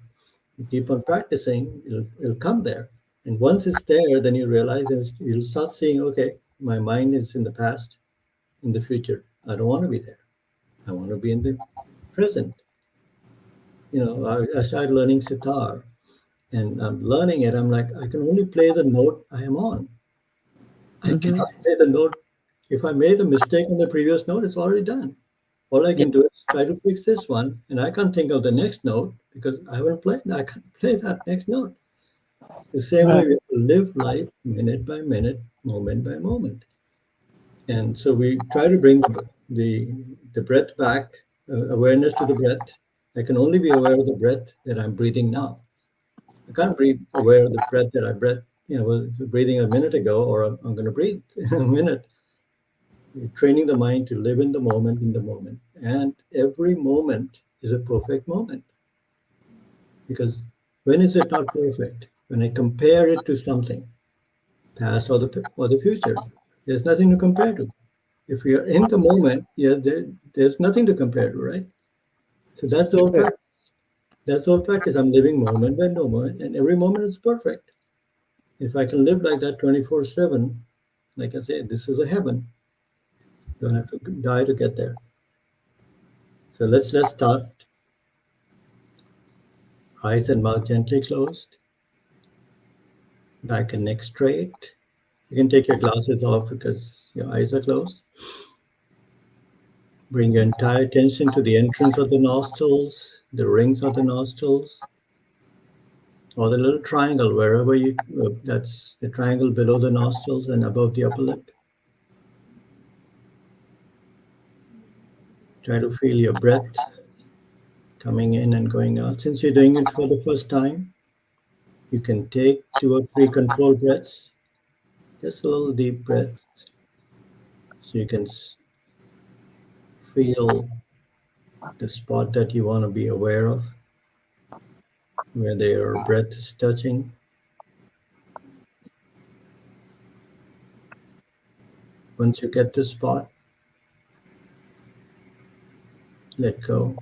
You keep on practicing, it'll come there. And once it's there, then you realize you'll start seeing, okay, my mind is in the past, in the future. I don't want to be there. I want to be in the present. I started learning sitar and I'm learning it. I'm like, I can only play the note I am on. I cannot play the note. If I made a mistake on the previous note, it's already done. All I can do is try to fix this one, and I can't think of the next note because I haven't played. I can't play that next note. The same way we have to live life minute by minute, moment by moment. And so we try to bring the breath back, awareness to the breath. I can only be aware of the breath that I'm breathing now. I can't be aware of the breath that I was breathing a minute ago, or I'm going to breathe in a minute. You're training the mind to live in the moment, and every moment is a perfect moment. Because when is it not perfect? When I compare it to something, past or the future, there's nothing to compare to. If we are in the moment, there's nothing to compare to, right? So that's the whole practice. That's the whole practice. I'm living moment by moment, and every moment is perfect. If I can live like that 24/7, like I said, this is a heaven. You don't have to die to get there. So let's start. Eyes and mouth gently closed. Back and neck straight. You can take your glasses off because your eyes are closed. Bring your entire attention to the entrance of the nostrils, the rings of the nostrils, or the little triangle wherever that's the triangle below the nostrils and above the upper lip. Try to feel your breath coming in and going out. Since you're doing it for the first time, you can take 2 or 3 controlled breaths, just a little deep breath, so you can feel the spot that you want to be aware of, where your breath is touching. Once you get the spot, let go.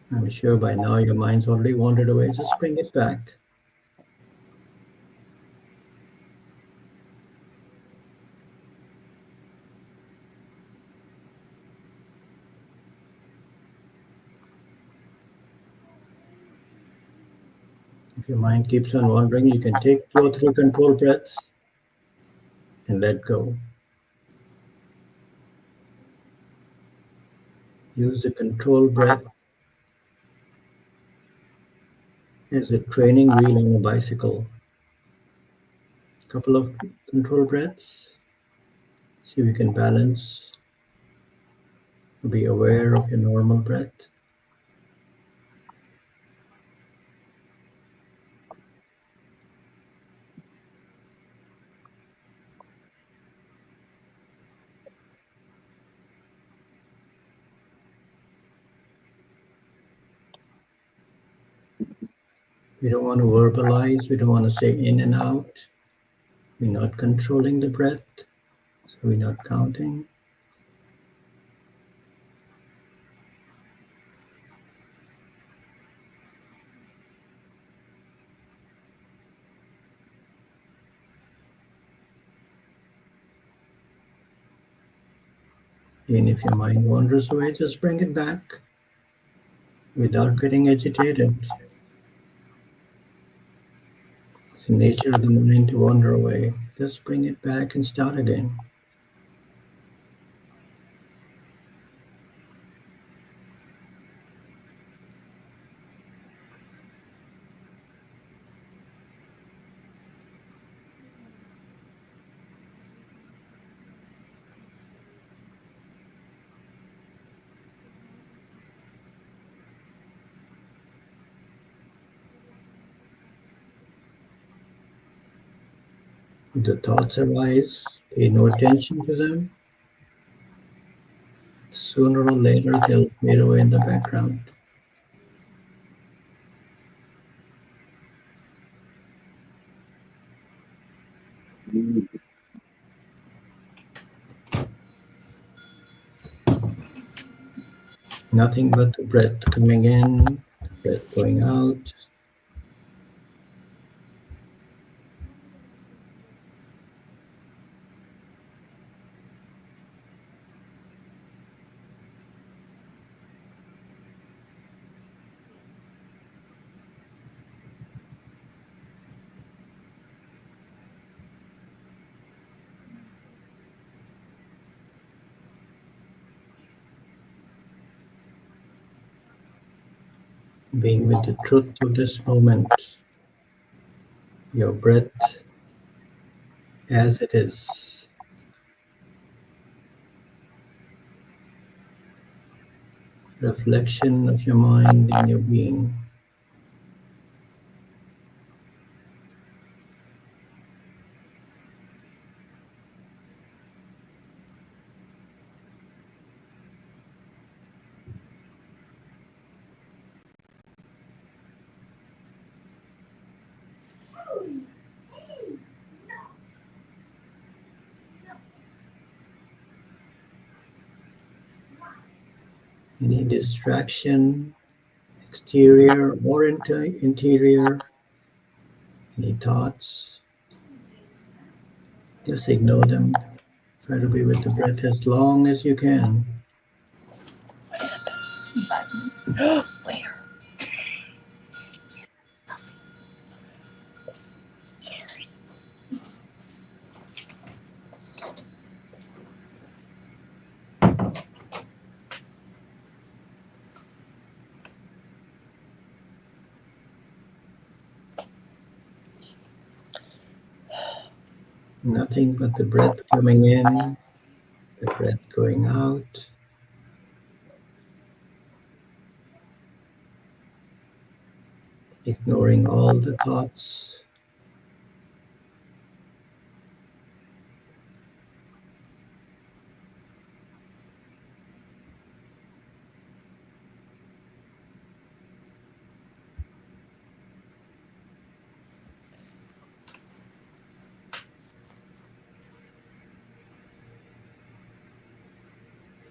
I'm sure by now your mind's already wandered away. Just bring it back. If your mind keeps on wandering, you can take 2 or 3 controlled breaths and let go. Use the controlled breath as a training wheel on a bicycle. A couple of controlled breaths. See if you can balance. Be aware of your normal breath. We don't want to verbalize. We don't want to say in and out. We're not controlling the breath, so we're not counting. And if your mind wanders away, just bring it back without getting agitated. It's the nature of the mind to wander away. Just bring it back and start again. If the thoughts arise, pay no attention to them. Sooner or later, they'll fade away in the background. Nothing but the breath coming in, breath going out. Being with the truth of this moment, your breath as it is. Reflection of your mind and your being. Any distraction, exterior or interior, any thoughts, just ignore them. Try to be with the breath as long as you can. Where? Sorry. Nothing but the breath coming in, the breath going out. Ignoring all the thoughts.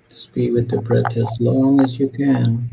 Just be with the breath as long as you can.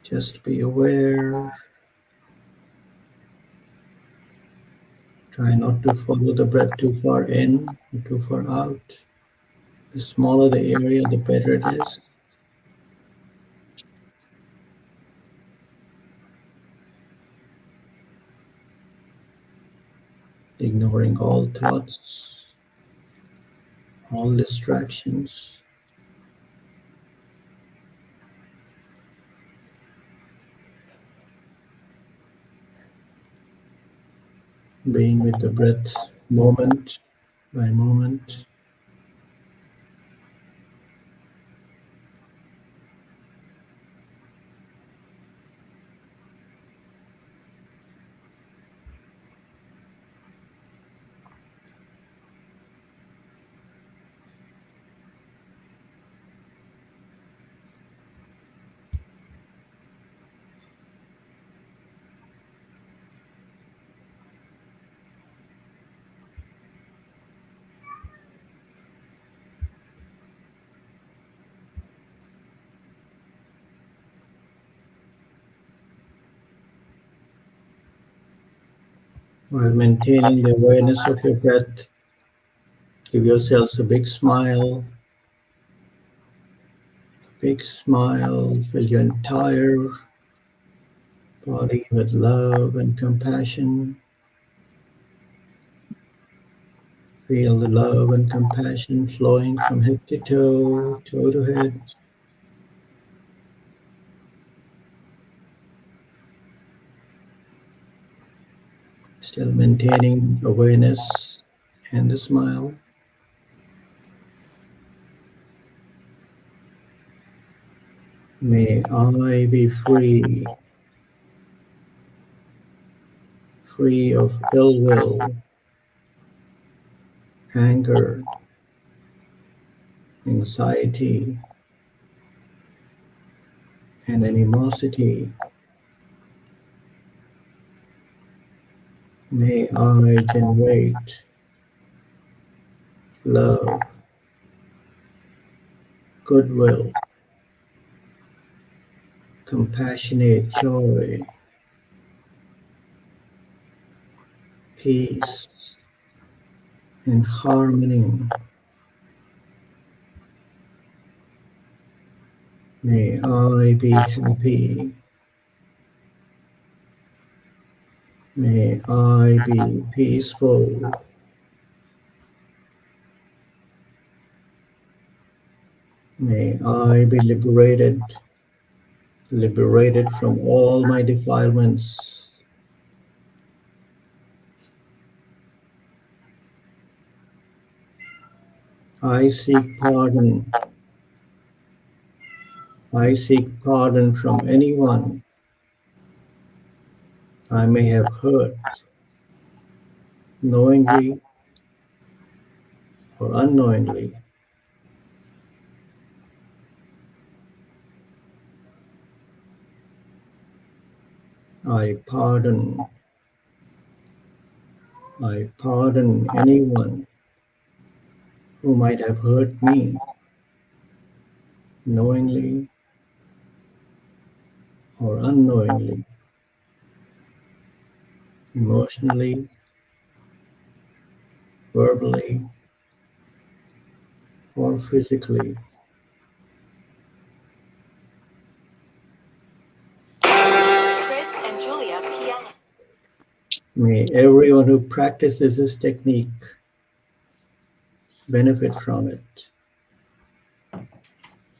Just be aware. Try not to follow the breath too far in or too far out. The smaller the area, the better it is. ignoring all thoughts, all distractions. Being with the breath moment by moment. While maintaining the awareness of your breath, give yourselves a big smile. Big smile, fill your entire body with love and compassion. Feel the love and compassion flowing from head to toe, toe to head. Still maintaining awareness and the smile. May I be free, free of ill will, anger, anxiety, and animosity. May I generate love, goodwill, compassionate joy, peace, and harmony. May I be happy. May I be peaceful. May I be liberated, liberated from all my defilements. I seek pardon. I seek pardon from anyone I may have hurt, knowingly or unknowingly. I pardon. I pardon anyone who might have hurt me, knowingly or unknowingly, emotionally, verbally, or physically. Chris and Julia PM. May everyone who practices this technique benefit from it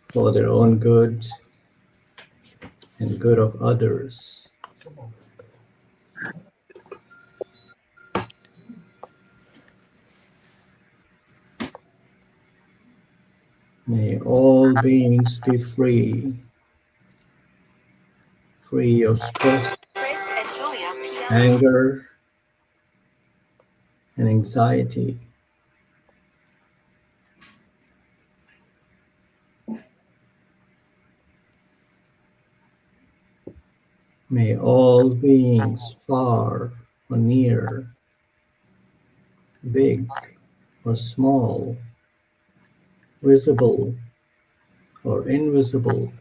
for their own good and good of others. May all beings be free, free of stress, Chris and Julia PM. anger, and anxiety. May all beings far or near, big or small, visible or invisible,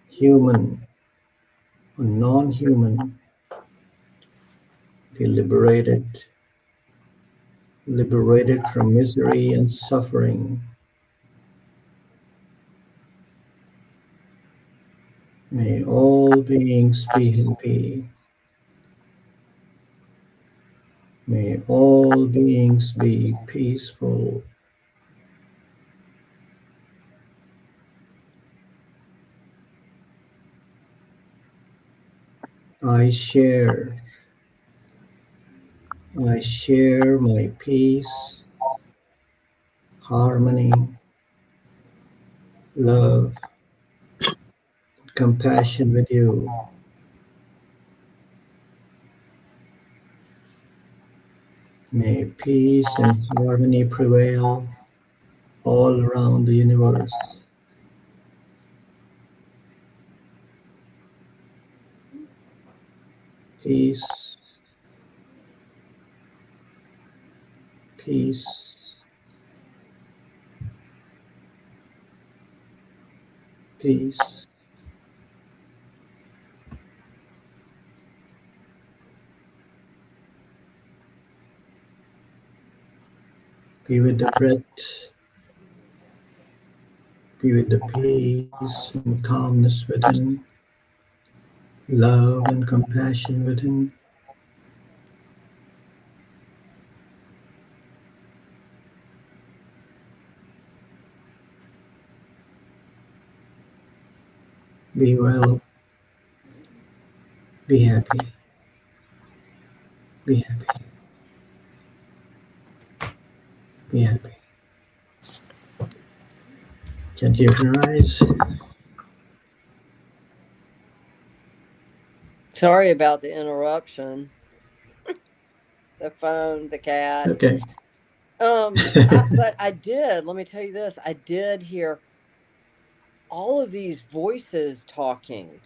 human or non-human, be liberated, liberated from misery and suffering. May all beings be happy. May all beings be peaceful. I share my peace, harmony, love, compassion with you. May peace and harmony prevail all around the universe. Peace, peace, peace. Be with the breath, be with the peace and calmness within, love and compassion within. Be well, be happy, be happy, be happy. Gently open your eyes. Sorry about the interruption. The phone, the cat. It's okay. But I did. Let me tell you this. I did hear all of these voices talking,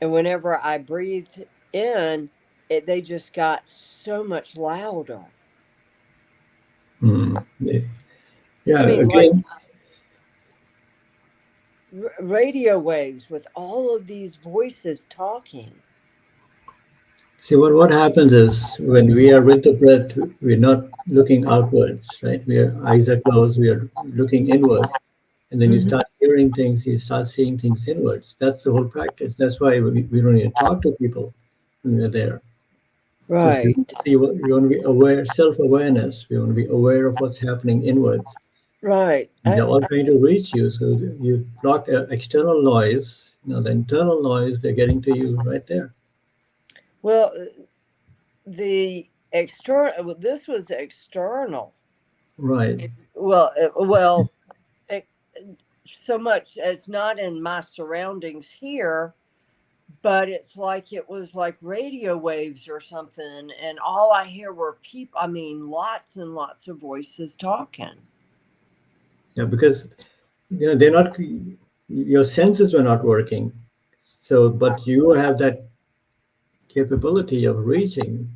and whenever I breathed in, they just got so much louder. Yeah, I mean, again, like radio waves with all of these voices talking. see what happens is when we are with the breath, we're not looking outwards, right? Eyes are closed, we are looking inwards. And then you start hearing things, you start seeing things inwards. That's the whole practice. That's why we don't even talk to people when we're there. Right. We want to be aware, self-awareness. We want to be aware of what's happening inwards. Right. They're all trying to reach you, so you block external noise. The internal noise, they're getting to you right there. Well, the external. This was external. Right. Well, so much. It's not in my surroundings here, but it's like it was like radio waves or something, and all I hear were people. I mean, lots and lots of voices talking. Yeah, because they're not. Your senses were not working, so but you have that capability of reaching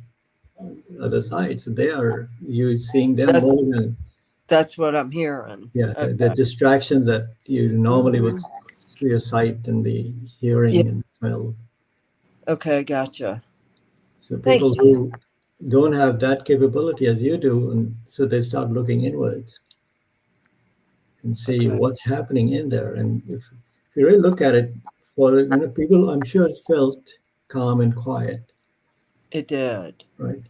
other sides. They are you seeing them more than. That's what I'm hearing. Yeah, the distractions that you normally would through your sight and the hearing and smell. Okay, gotcha. So people who don't have that capability as you do, and so they start looking inwards and see what's happening in there. And if you really look at it, for people, I'm sure it felt calm and quiet. It did. Right.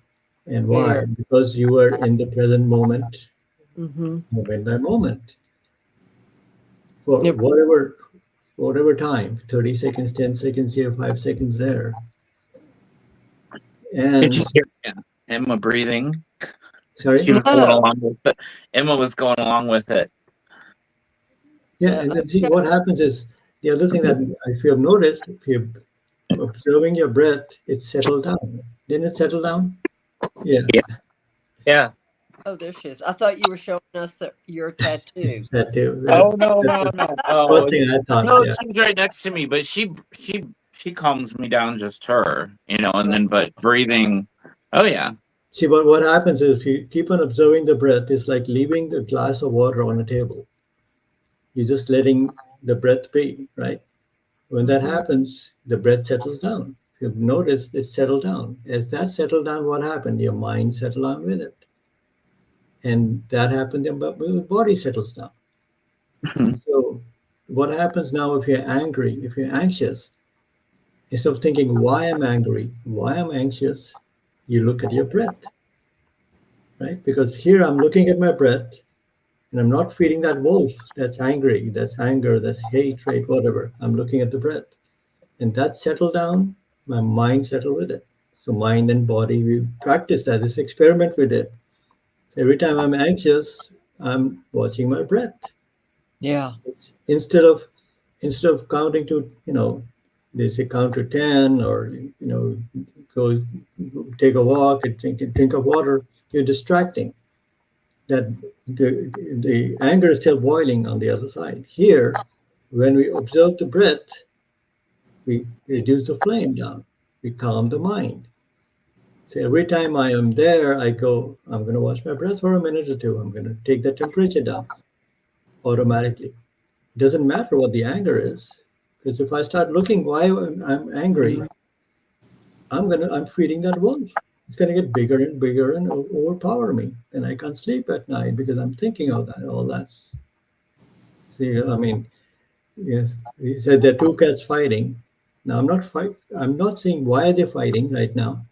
And why? Because you were in the present moment, moment by moment. For whatever time, 30 seconds, 10 seconds here, 5 seconds there. And did you hear Emma breathing? Sorry? She was going along with it. Emma was going along with it. Yeah, and then see what happens is the other thing that if you've noticed, if you're observing your breath, it settled down. Didn't it settle down? Yeah. Yeah. Oh, there she is. I thought you were showing us your tattoo. Tattoo. Oh no. First thing I thought. No, she's right next to me, but she calms me down, just her, and then but breathing. Oh yeah. See, but what happens is if you keep on observing the breath, it's like leaving the glass of water on a table. You're just letting the breath be, right? When that happens, the breath settles down. If you've noticed, it settled down. As that settled down, what happened? Your mind settled down with it. And that happened, your body settles down. So what happens now if you're angry, if you're anxious, instead of thinking, why I'm angry, why I'm anxious, you look at your breath, right? Because here I'm looking at my breath and I'm not feeding that wolf that's angry, that's anger, that's hatred, whatever. I'm looking at the breath. And that settled down, my mind settled with it. So mind and body, we practice that. This experiment we did. So every time I'm anxious, I'm watching my breath. Yeah. Instead of counting to, they say count to 10 or, go take a walk and drink of water, you're distracting. That the anger is still boiling on the other side. Here, when we observe the breath, we reduce the flame down. We calm the mind. So every time I am there, I go, I'm going to watch my breath for a minute or two. I'm going to take the temperature down automatically. It doesn't matter what the anger is, because if I start looking why I'm angry, I'm feeding that wolf. It's going to get bigger and bigger and overpower me, and I can't sleep at night because I'm thinking of that. All that's see. I mean, yes, he said there are two cats fighting. Now I'm not saying why they're fighting right now.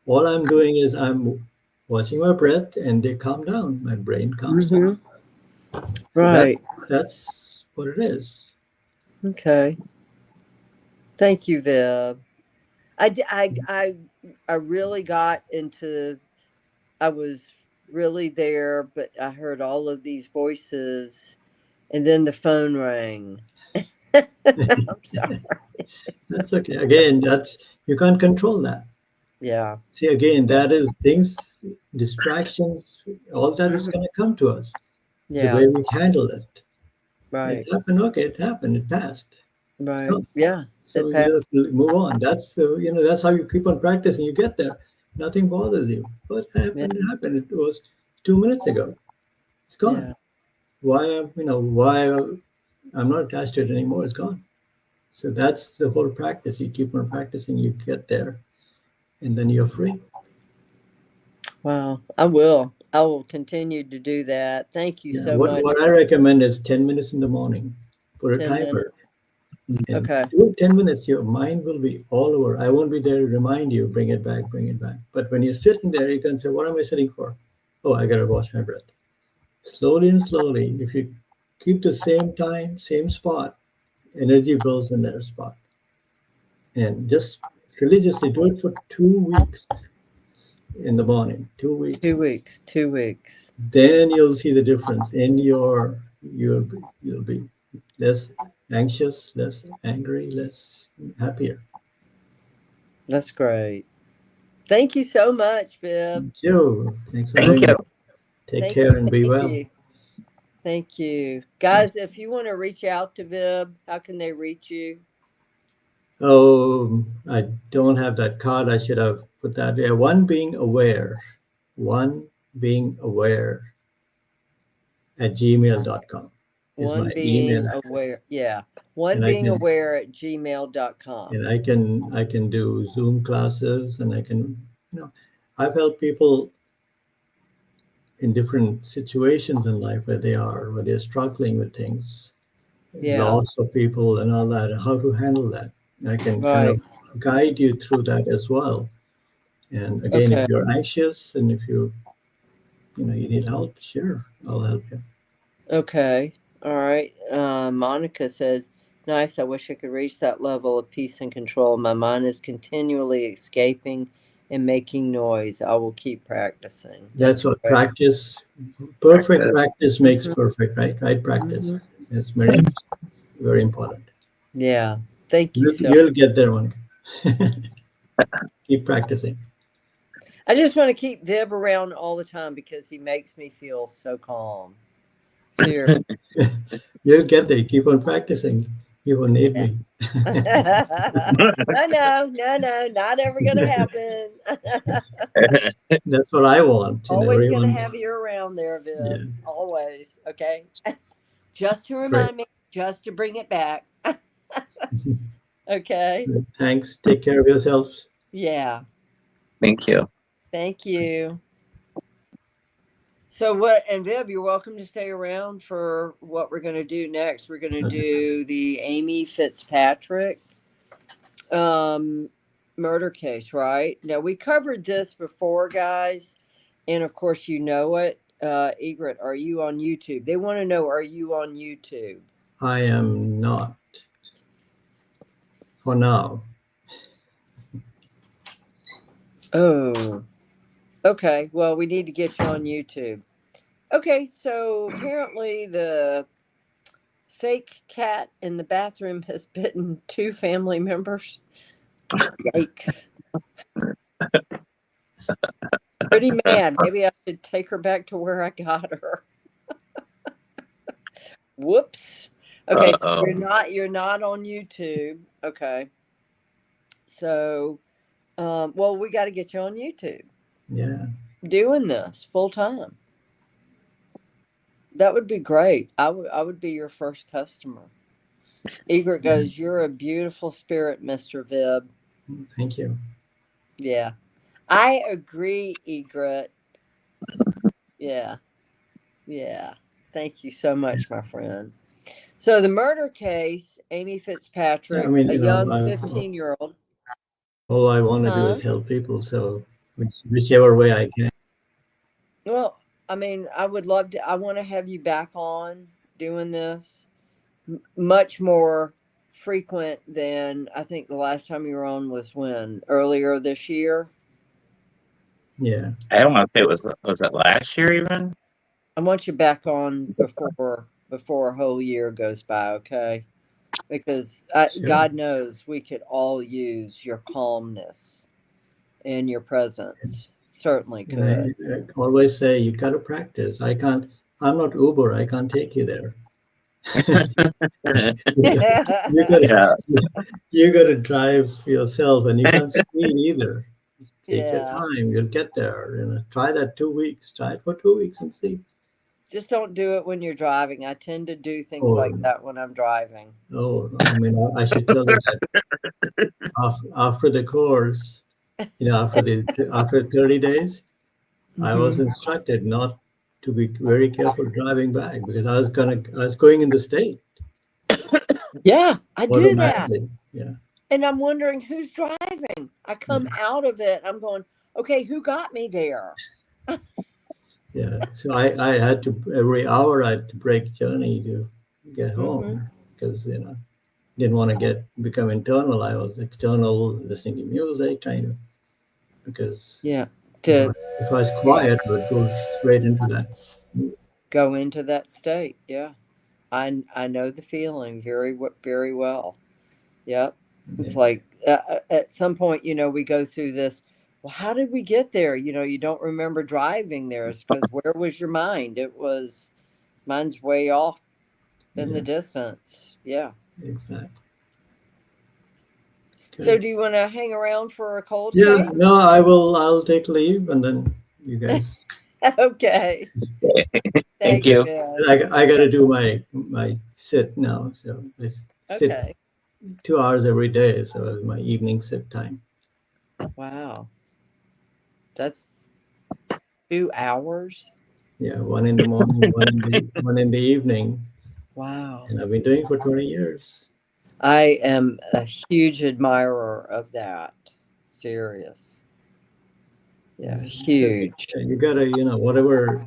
All I'm doing is I'm watching my breath, and they calm down. My brain calms down. Right. That's what it is. Okay. Thank you, Vib. I really got into. I was really there, but I heard all of these voices, and then the phone rang. I'm sorry. That's okay. Again, that's you can't control that. Yeah. See, again, that is things, distractions, all that is going to come to us. The Yeah. way we handle it. It Right. happened. Okay, it happened. It passed. It's Right. gone. Yeah. So It you passed. have to move on. That's how you keep on practicing. You get there. Nothing bothers you. What Yeah. happened? It happened. It was 2 minutes ago. It's gone. Yeah. Why I'm not attached to it anymore. It's gone. So that's the whole practice. You keep on practicing. You get there, and then you're free. Wow. I will. I will continue to do that. Thank you Yeah. so What much. what I recommend is 10 minutes in the morning. Put a 10 minutes. timer and Okay. do it 10 minutes. Your mind will be all over. I won't be there to remind you. Bring it back. Bring it back. But when you're sitting there, you can say, "What am I sitting for?" Oh, I gotta wash my breath. Slowly and slowly. If you keep the same time, same spot, energy builds in that spot. And just religiously do it for 2 weeks in the morning. 2 weeks. 2 weeks. 2 weeks. Then you'll see the difference in you'll be less anxious, less angry, less happier. That's great. Thank you so much, Vib. Thank you. Thanks for Thank having me. you. Take Thank care you. and be Thank well. you. Thank you. Guys, if you want to reach out to Vib, how can they reach you? Oh, I don't have that card. I should have put that there. One being aware at gmail.com is One my being email. aware. Yeah. One And I being can aware at gmail.com. and I can do Zoom classes, and I've helped people in different situations in life where they're struggling with things, Yeah. loss of people and all that, and how to handle that. I can kind of Right. guide you through that as well. And again, if Okay. you're anxious and if you need help, sure, I'll help you. Okay. All right. Monica says, nice. I wish I could reach that level of peace and control. My mind is continually escaping and making noise. I will keep practicing. That's That's what great. perfect practice makes Mhm. perfect, right? Right practice. Mhm. It's very, very important. Yeah. Thank you so You'll get there one. Keep practicing. I just want to keep Vib around all the time because he makes me feel so calm. Seriously. You'll get there. Keep on practicing. You will need Yeah. me. No, not ever gonna happen. That's what I want in Always gonna everyone. have you around there, Vib. Yeah, Always. Okay. Just to great. remind me, just to bring it back. Okay. Thanks. Take care of yourselves. Yeah. Thank you. Thank you. So what, and Vib, you're welcome to stay around for what we're going to do next. We're going to do the Amy Fitzpatrick murder case, right? Now we covered this before, guys, and of course you know it. Egret, are you on YouTube? They want to know, are you on YouTube? I am not for now. Oh, okay. Well, we need to get you on YouTube. Okay, so apparently the fake cat in the bathroom has bitten 2 family members. Yikes. Pretty mad. Maybe I should take her back to where I got her. Whoops. Okay, so Uh-oh. you're not on YouTube. Okay. So well, we got to get you on YouTube Yeah. doing this full time. That would be great. I would be your first customer. Egret goes, "You're a beautiful spirit, Mr. Vib." Thank you. Yeah. I agree, Egret. Yeah. Yeah. Thank you so much, my friend. So the murder case, Amy Fitzpatrick, Yeah, I mean, a you know, young 15-year-old. all I want to do is help people. So whichever way I can. Well, I mean, I would love to. I want to have you back on doing this much more frequent than I think the last time you were on was when earlier this year. Yeah. I don't know if it was it last year even? I want you back on before a whole year goes by, okay? Because Sure. God knows we could all use your calmness and your presence. Certainly And I could. always say, you got to practice. I'm not Uber. I can't take you there. Yeah. You got to drive yourself, and you can't speed either. Take your Yeah. time. You'll get there. Try that 2 weeks. Try it for 2 weeks and see. Just don't do it when you're driving. I tend to do things Oh. like that when I'm driving. Oh, I mean, I should tell you that after the course, after 30 days, I was instructed not to be very careful driving back because I was going in the state. Yeah, I do that. Automatically. Yeah. And I'm wondering who's driving. I come out of it. I'm going, okay, who got me there? Yeah. So I had to, every hour I had to break journey to get home because, didn't want to become internal. I was external, listening to music, because Yeah. if I was quiet, I would go straight into that. Go into that state. Yeah. I know the feeling very well. Yep. It's like at some point, we go through this. Well, how did we get there? You don't remember driving there. It's because where was your mind? Mine's way off in the distance. Yeah. Exactly. Okay. So do you want to hang around for a cold Yeah, case? no, I'll take leave and then you guys. Okay. Thank you. I got to do my sit now. So I sit 2 hours every day. So it's my evening sit time. Wow. That's 2 hours? Yeah, 1 in the morning, one in the evening. Wow. And I've been doing it for 20 years. I am a huge admirer of that. Serious. Yeah, huge. You gotta, whatever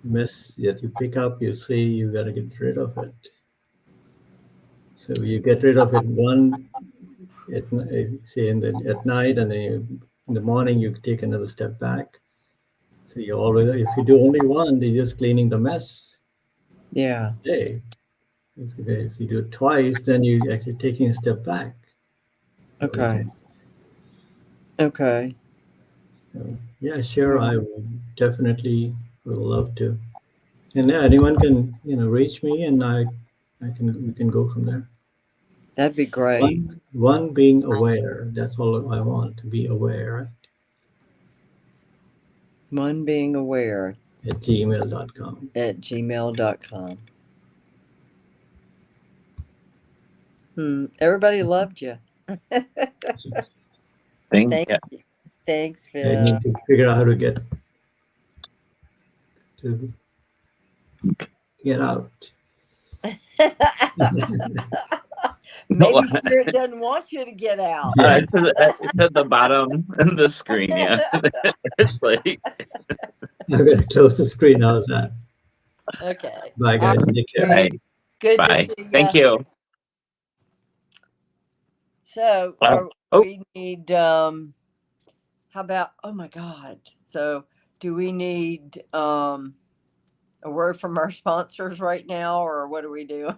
mess that you pick up, you see, you gotta get rid of it. So you get rid of it at night, and then in the morning you take another step back. So you always, if you do only one, you're just cleaning the mess. Yeah. Hey, if you do it twice, then you're actually taking a step back. Okay. Okay. So, yeah, sure. I definitely would love to. And anyone can, reach me, and we can go from there. That'd be great. One being aware. That's all I want, to be aware. One being aware. At gmail.com. At gmail.com. Everybody loved you. Thank you. Thanks, Phil. I need to figure out how to get out. Maybe Spirit doesn't want you to get out. Yeah. It's at the bottom of the screen. Yeah, it's like I'm going to close the screen. How's that? Okay. Bye, guys. Take care. bye. Good Bye. to see Thank ya. you. So Oh. we need how about, oh my God. So do we need a word from our sponsors right now, or what do we do?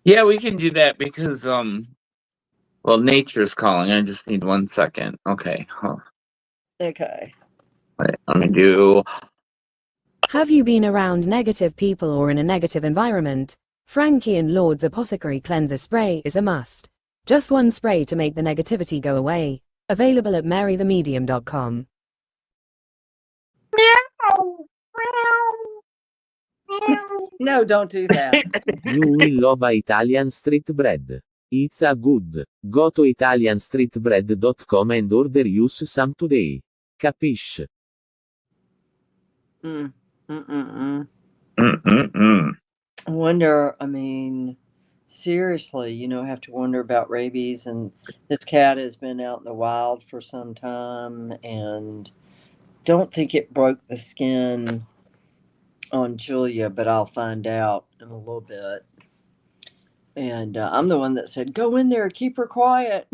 Yeah, we can do that because well, nature's calling. I just need 1 second. Okay. Okay. Wait, let me do. Have you been around negative people or in a negative environment? Frankie and Lord's Apothecary Cleanser Spray is a must. Just one spray to make the negativity go away. Available at marythemedium.com. No, don't do that. You will love Italian street bread. It's a good. Go to italianstreetbread.com and order use some today. Capish? Mm. Mm-mm-mm. Mm-mm-mm. I wonder, I mean, seriously, I have to wonder about rabies. And this cat has been out in the wild for some time, and don't think it broke the skin on Julia, but I'll find out in a little bit. And I'm the one that said, go in there, keep her quiet.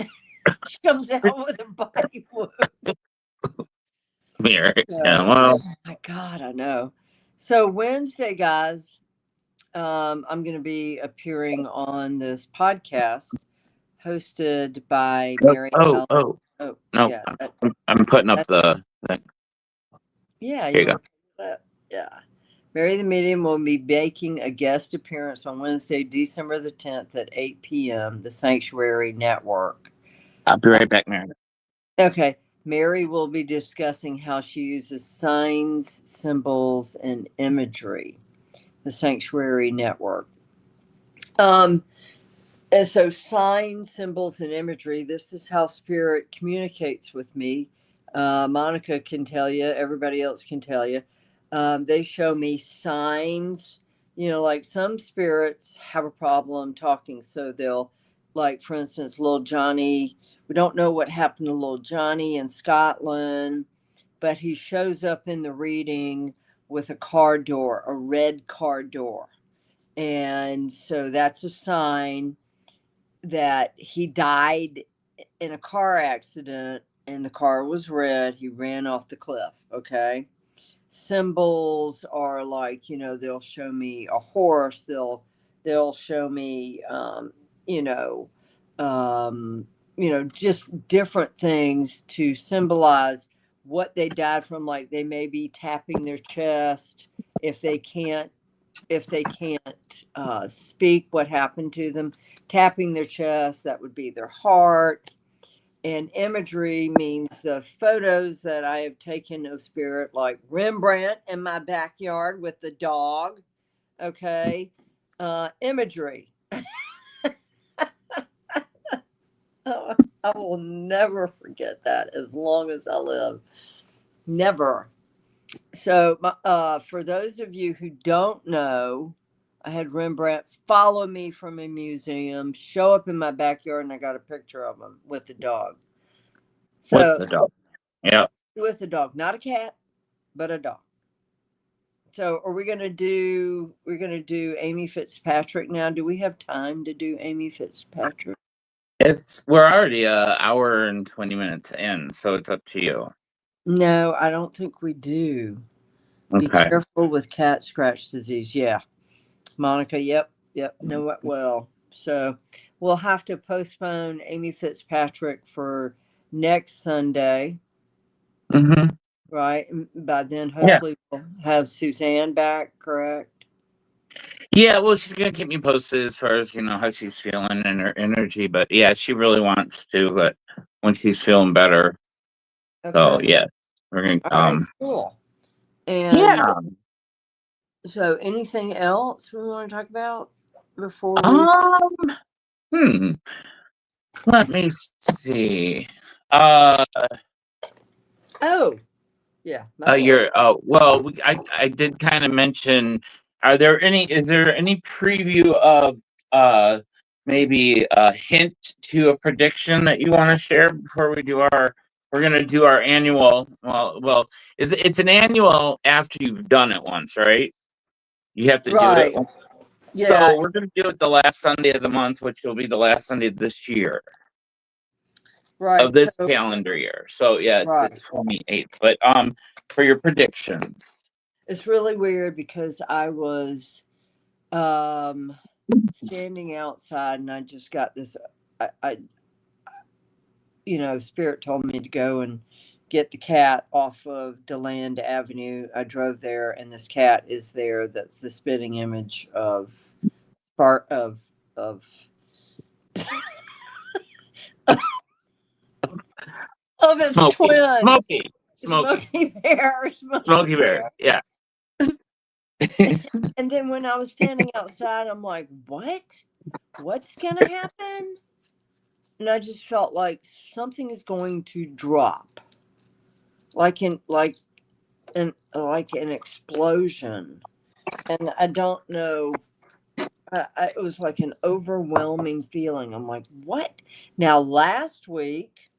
She comes out with a bite wound. Here. So, Yeah, well, oh my God, I know. So Wednesday, guys, I'm going to be appearing on this podcast hosted by Mary Helen. oh, Oh, no, yeah. I'm putting up the thing. Yeah, Here you you want to put that? Yeah. Mary the Medium will be making a guest appearance on Wednesday, December the 10th at 8 p.m., the Sanctuary Network. I'll be right back, Mary. Okay. Mary will be discussing how she uses signs, symbols, and imagery, the Sanctuary Network. And so signs, symbols, and imagery, this is how spirit communicates with me. Monica can tell you, everybody else can tell you. They show me signs, like some spirits have a problem talking. So they'll, like, for instance, little Johnny, we don't know what happened to little Johnny in Scotland, but he shows up in the reading with a car door, a red car door. And so that's a sign that he died in a car accident and the car was red. He ran off the cliff. Okay. Symbols are like, they'll show me a horse. They'll show me, just different things to symbolize what they died from. Like they may be tapping their chest if they can't speak what happened to them. Tapping their chest, that would be their heart. And imagery means the photos that I have taken of spirit, like Rembrandt in my backyard with the dog. Okay. Imagery. I will never forget that as long as I live. Never. So for those of you who don't know, I had Rembrandt follow me from a museum, show up in my backyard, and I got a picture of him with the dog. So With the dog. Yeah. with the dog, not a cat, but a dog. So we're gonna do Amy Fitzpatrick now. Do we have time to do Amy Fitzpatrick? We're already an hour and 20 minutes in, so it's up to you. No, I don't think we do. Be Okay. careful with cat scratch disease. Yeah. Monica, yep, know it well. So we'll have to postpone Amy Fitzpatrick for next Sunday, Mm-hmm. right? By then, Yeah. hopefully, we'll have Suzanne back, correct? Yeah, well, she's gonna keep me posted as far as how she's feeling and her energy. But yeah, she really wants to, but when she's feeling better. So Okay. yeah, we're gonna All right, cool. And yeah. so anything else we want to talk about before we Let me see. Yeah. Well, I did kind of mention. Is there any preview of maybe a hint to a prediction that you want to share before we do our? We're gonna do our annual. It's an annual after you've done it once, right? You have to do it. Right. Yeah. So we're gonna do it the last Sunday of the month, which will be the last Sunday of this year. Right. Of this So, calendar year. So yeah, it's right. the 28th. But for your predictions. It's really weird because I was standing outside and I just got this I Spirit told me to go and get the cat off of DeLand Avenue. I drove there and this cat is there that's the spitting image of part of of its twin. Smokey Bear. Smokey Bear. Yeah. And then when I was standing outside, I'm like, what's gonna happen? And I just felt like something is going to drop, like an explosion. And I don't know. It was like an overwhelming feeling. I'm like, what? Now, last week,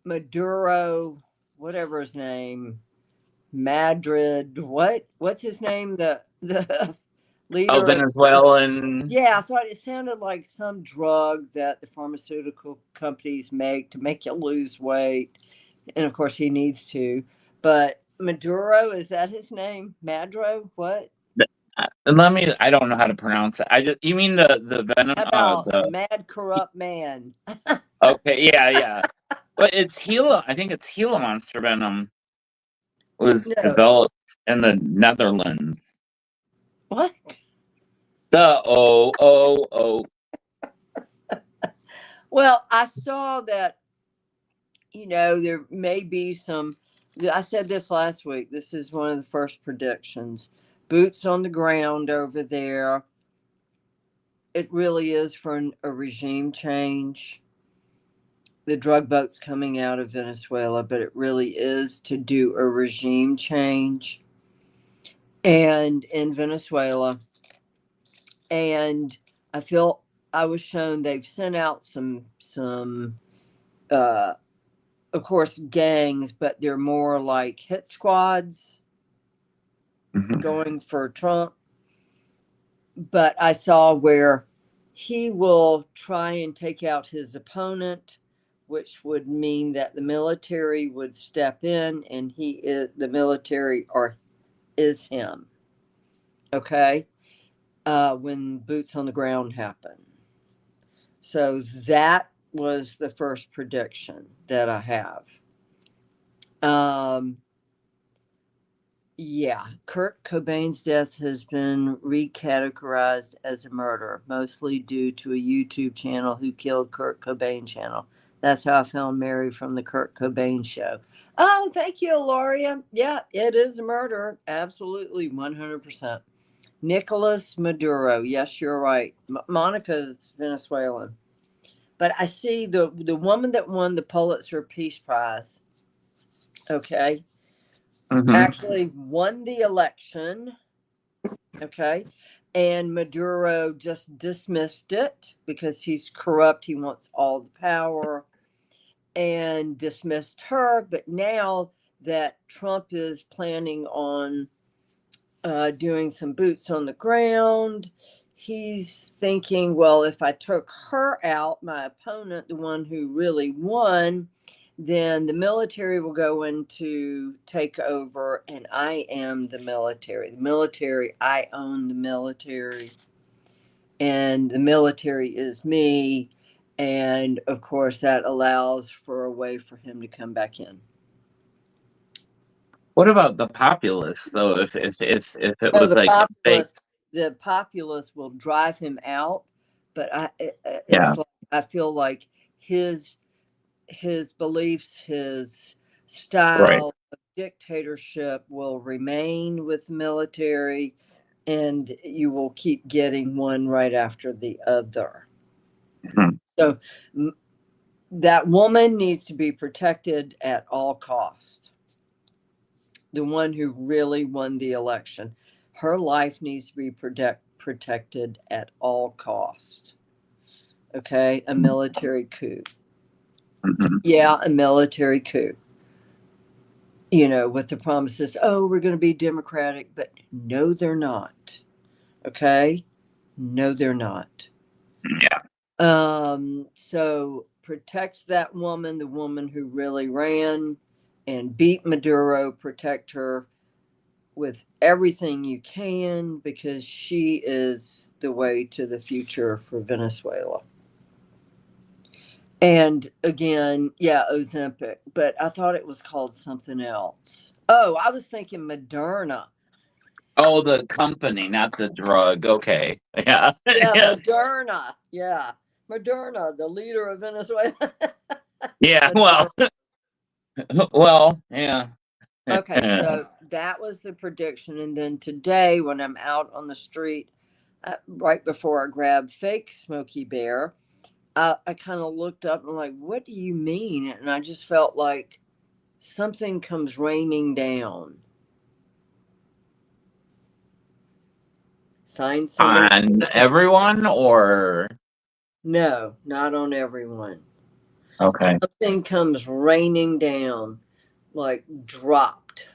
Maduro, whatever his name, Madrid, what's his name? The leader of Venezuelan. Yeah, I thought it sounded like some drug that the pharmaceutical companies make to make you lose weight. And of course he needs to. But Maduro, is that his name? Madro? What? I don't know how to pronounce it. You mean the venom? How about the mad corrupt man? Okay, yeah. But it's Gila. I think it's Gila monster venom was developed in the Netherlands. What? Oh. Well, I saw that, there may be some. I said this last week. This is one of the first predictions. Boots on the ground over there. It really is for a regime change. The drug boat's coming out of Venezuela, but it really is to do a regime change. And in Venezuela. And I feel I was shown they've sent out some of course, gangs, but they're more like hit squads going for Trump. But I saw where he will try and take out his opponent, which would mean that the military would step in, and the military is him. Okay, when boots on the ground happen. So that was the first prediction that I have. Yeah, Kurt Cobain's death has been recategorized as a murder, mostly due to a YouTube channel who killed Kurt Cobain channel. That's how I found Mary from the Kurt Cobain show. Oh, thank you, Loria. Yeah, it is a murder. Absolutely, 100%. Nicolas Maduro. Yes, you're right. Monica's Venezuelan. But I see the woman that won the Pulitzer Peace Prize, okay, actually won the election, okay, and Maduro just dismissed it because he's corrupt. He wants all the power and dismissed her. But now that Trump is planning on doing some boots on the ground, he's thinking, well, if I took her out, my opponent, the one who really won, then the military will go in to take over, and I am the military. The military, I own the military, and the military is me. And of course, that allows for a way for him to come back in. What about the populace, though? If it was the like populace, the populace will drive him out, but I feel like his beliefs, his style of dictatorship will remain with the military, and you will keep getting one right after the other. So that woman needs to be protected at all costs. The one who really won the election, her life needs to be protected at all costs. Okay, a military coup. Mhm. Yeah, a military coup. You know, with the promises, oh, we're going to be democratic, but no, they're not. Okay, no, they're not. Yeah. So protect that woman, the woman who really ran, and beat Maduro. Protect her with everything you can, because she is the way to the future for Venezuela. And again, yeah, Ozempic, but I thought it was called something else. Oh, I was thinking Moderna. Oh, the company, not the drug. Okay. Yeah. Yeah, Yeah. Moderna. Yeah, Moderna, the leader of Venezuela. Yeah. Moderna. Well, yeah. Okay, so that was the prediction. And then today, when I'm out on the street, right before I grabbed fake Smokey Bear, I kind of looked up and I'm like, what do you mean? And I just felt like something comes raining down. Sign symbols. On everyone or No, not on everyone. okay. Something comes raining down, like dropped.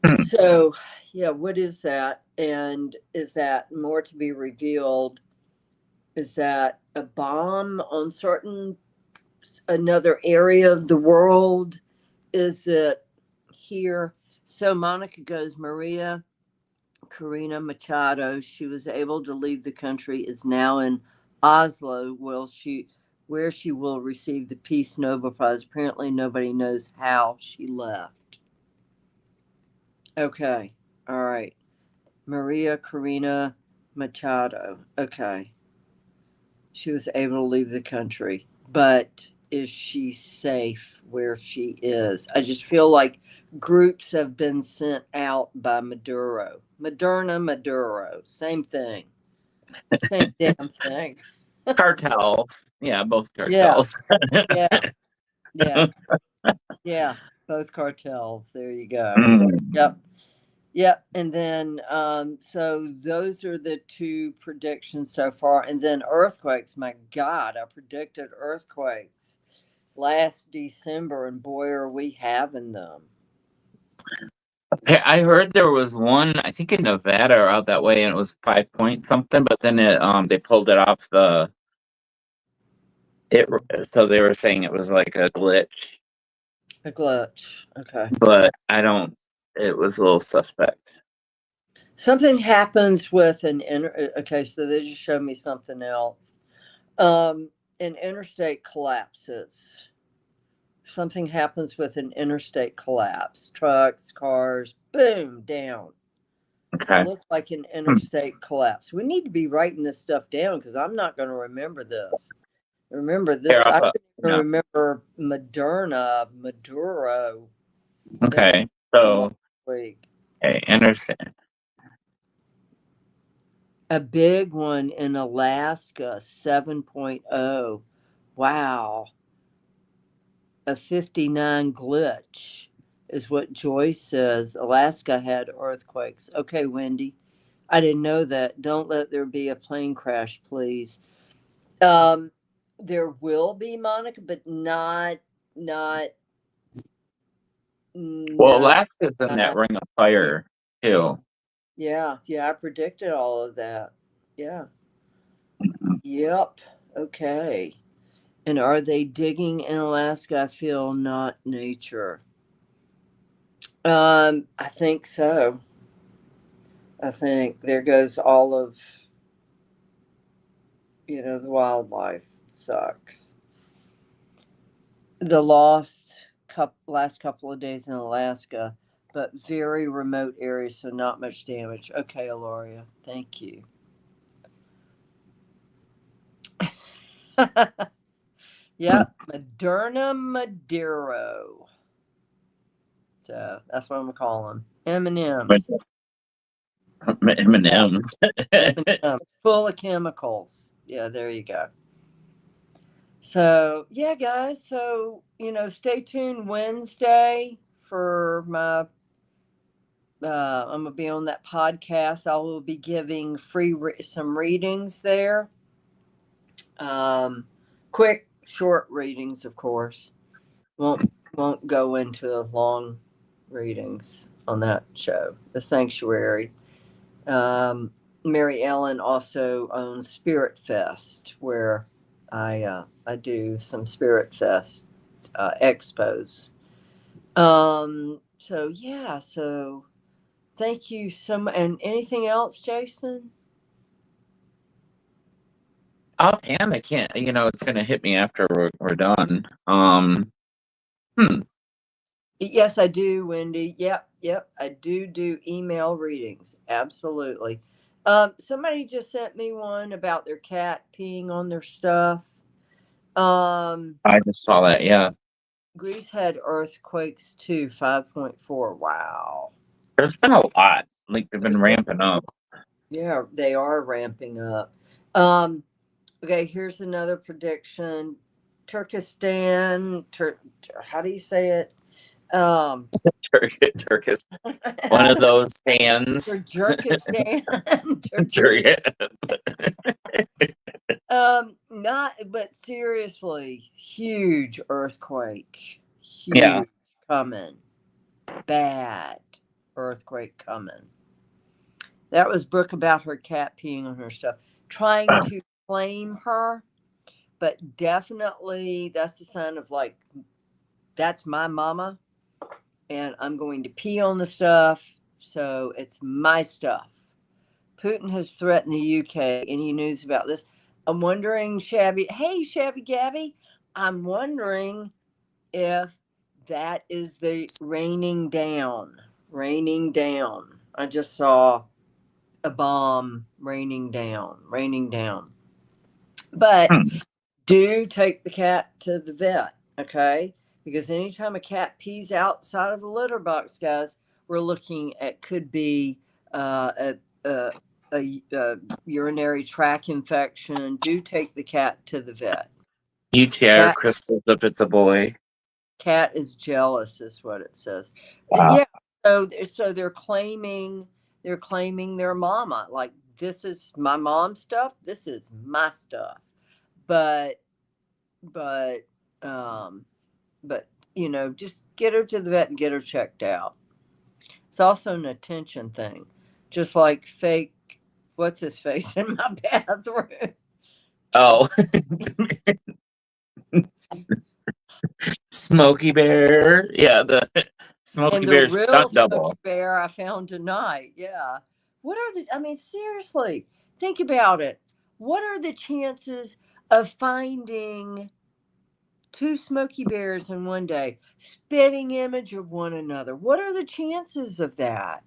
Hmm. So, yeah, what is that? And is that more to be revealed? Is that a bomb on another area of the world? Is it here? So Monica goes, Maria Corina Machado, she was able to leave the country, is now in Oslo, where she will receive the Peace Nobel Prize. Apparently nobody knows how she left. Okay. All right. Maria Corina Machado. Okay. She was able to leave the country, but is she safe where she is? I just feel like groups have been sent out by Maduro. Maduro. Same thing. Same damn thing. Cartels. Yeah, both Yeah. cartels. Yeah. Yeah. Yeah. Both cartels. There you go. Mm. Yep. Yep. And then, so those are the two predictions so far. And then earthquakes. My God, I predicted earthquakes last December, and boy, are we having them. Hey, I heard there was one, I think in Nevada or out that way, and it was 5 point something, but then they pulled it off so they were saying it was like a glitch, A glitch. Okay. but it was a little suspect. Something happens with okay, so they just showed me something else. An interstate collapses. Something happens with an interstate collapse. Trucks, cars, boom, down. Okay. It looked like an interstate collapse. We need to be writing this stuff down because I'm not going to remember this. Remember this? Here, I couldn't even remember Maduro. Okay. So, okay, interstate. A big one in Alaska, 7.0. Wow. A 59 glitch is what Joyce says. Alaska had earthquakes. Okay, Wendy. I didn't know that. Don't let there be a plane crash, please. There will be, Monica, but not. Well, Alaska's in that ring of fire too. Yeah, I predicted all of that. Yeah. Yep. Okay. And are they digging in Alaska? I feel not nature. I think so. I think there goes all of, the wildlife. Sucks. The last couple of days in Alaska, but very remote areas, so not much damage. Okay, Aloria, thank you. Yep, Moderna Maduro. So that's what I'm gonna call them. M&Ms. M&Ms. M&Ms. Full of chemicals. Yeah, there you go. So yeah, guys. So stay tuned Wednesday for my I'm gonna be on that podcast. I will be giving some readings there. Quick, short readings, of course. Won't go into the long readings on that show. The Sanctuary. Mary Ellen also owns Spirit Fest, where I do some Spirit Fest expos. So yeah, so thank you so much. And anything else, Jason? Offhand, I can't. It's gonna hit me after we're done. Yes, I do, Wendy. Yep. I do email readings. Absolutely. Somebody just sent me one about their cat peeing on their stuff. I just saw that. Yeah, Greece had earthquakes too, 5.4. Wow. there's been a lot. Like they've been ramping up. Yeah, they are ramping up. Okay, here's another prediction. Turkestan, how do you say it? Turkish. One of those stands. Turkestan. Not, but seriously, huge earthquake. Huge Yeah. coming. Bad earthquake coming. That was Brooke about her cat peeing on her stuff. Trying to claim her, but definitely that's a sign of like, that's my mama, and I'm going to pee on the stuff, so it's my stuff. Putin has threatened the UK. Any news about this? I'm wondering, Shabby Gabby, I'm wondering if that is the raining down. I just saw a bomb raining down. But do take the cat to the vet, okay? Because anytime a cat pees outside of the litter box, guys, we're looking at could be a urinary tract infection. Do take the cat to the vet. UTI or crystals if it's a boy. Cat is jealous, is what it says. Wow. Yeah. So they're claiming their mama. Like, this is my mom's stuff. This is my stuff. But just get her to the vet and get her checked out. It's also an attention thing, just like fake. What's his face in my bathroom? Oh. Smokey Bear. Yeah, the Smokey Bear stunt double. Smokey Bear I found tonight. Yeah. Seriously, think about it. What are the chances of finding two Smokey Bears in one day, spitting image of one another? What are the chances of that?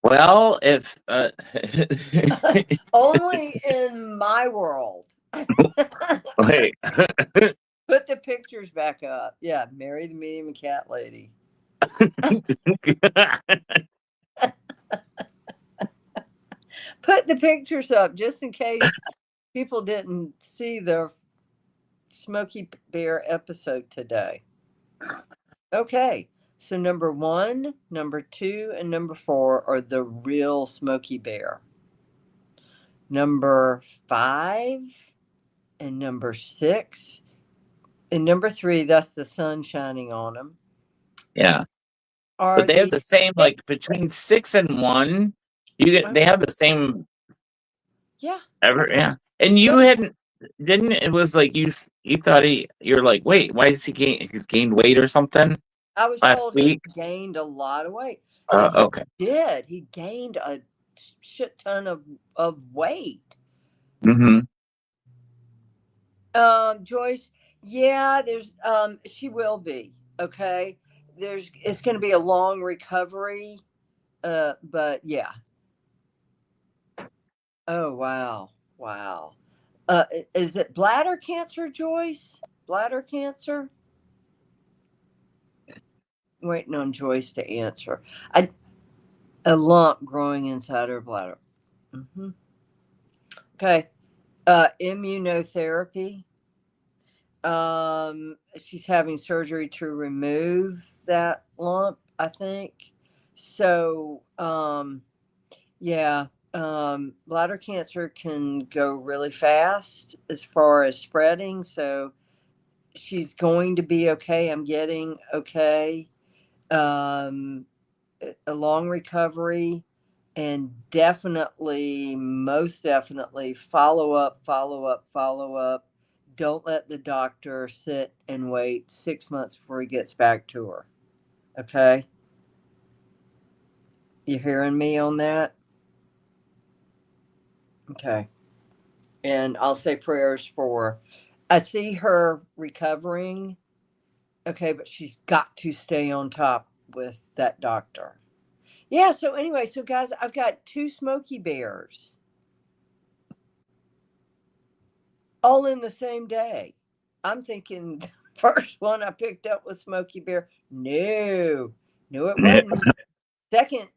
Well, if only in my world. Wait. Put the pictures back up. Yeah, Mary the medium cat lady. Put the pictures up just in case people didn't see the Smokey Bear episode today. Okay, so number 1, number 2, and number 4 are the real Smokey Bear. Number 5 and number 6 and number 3, that's the sun shining on them. Yeah. But they have the same, like between 6 and 1. They have the same. Yeah. Yeah. And you didn't it was like you thought you're like, wait, why is he's gained weight or something? I was last told week. He gained a lot of weight. Okay. He gained a shit ton of weight. Mm-hmm. Joyce, yeah, there's she will be, okay. It's gonna be a long recovery. But yeah. Oh wow. Is it bladder cancer, Joyce? Bladder cancer? Waiting on Joyce to answer. A lump growing inside her bladder. Mm-hmm. Okay. Immunotherapy. She's having surgery to remove that lump, I think. So, yeah, bladder cancer can go really fast as far as spreading. So she's going to be okay. I'm getting okay. A long recovery, and definitely, most definitely, follow up, follow up, follow up. Don't let the doctor sit and wait 6 months before he gets back to her. Okay? You hearing me on that? Okay. And I'll say prayers for. I see her recovering. Okay, but she's got to stay on top with that doctor. Yeah, so anyway, so guys, I've got 2 Smoky Bears all in the same day. I'm thinking the first one I picked up was Smoky Bear. No, it wasn't. Second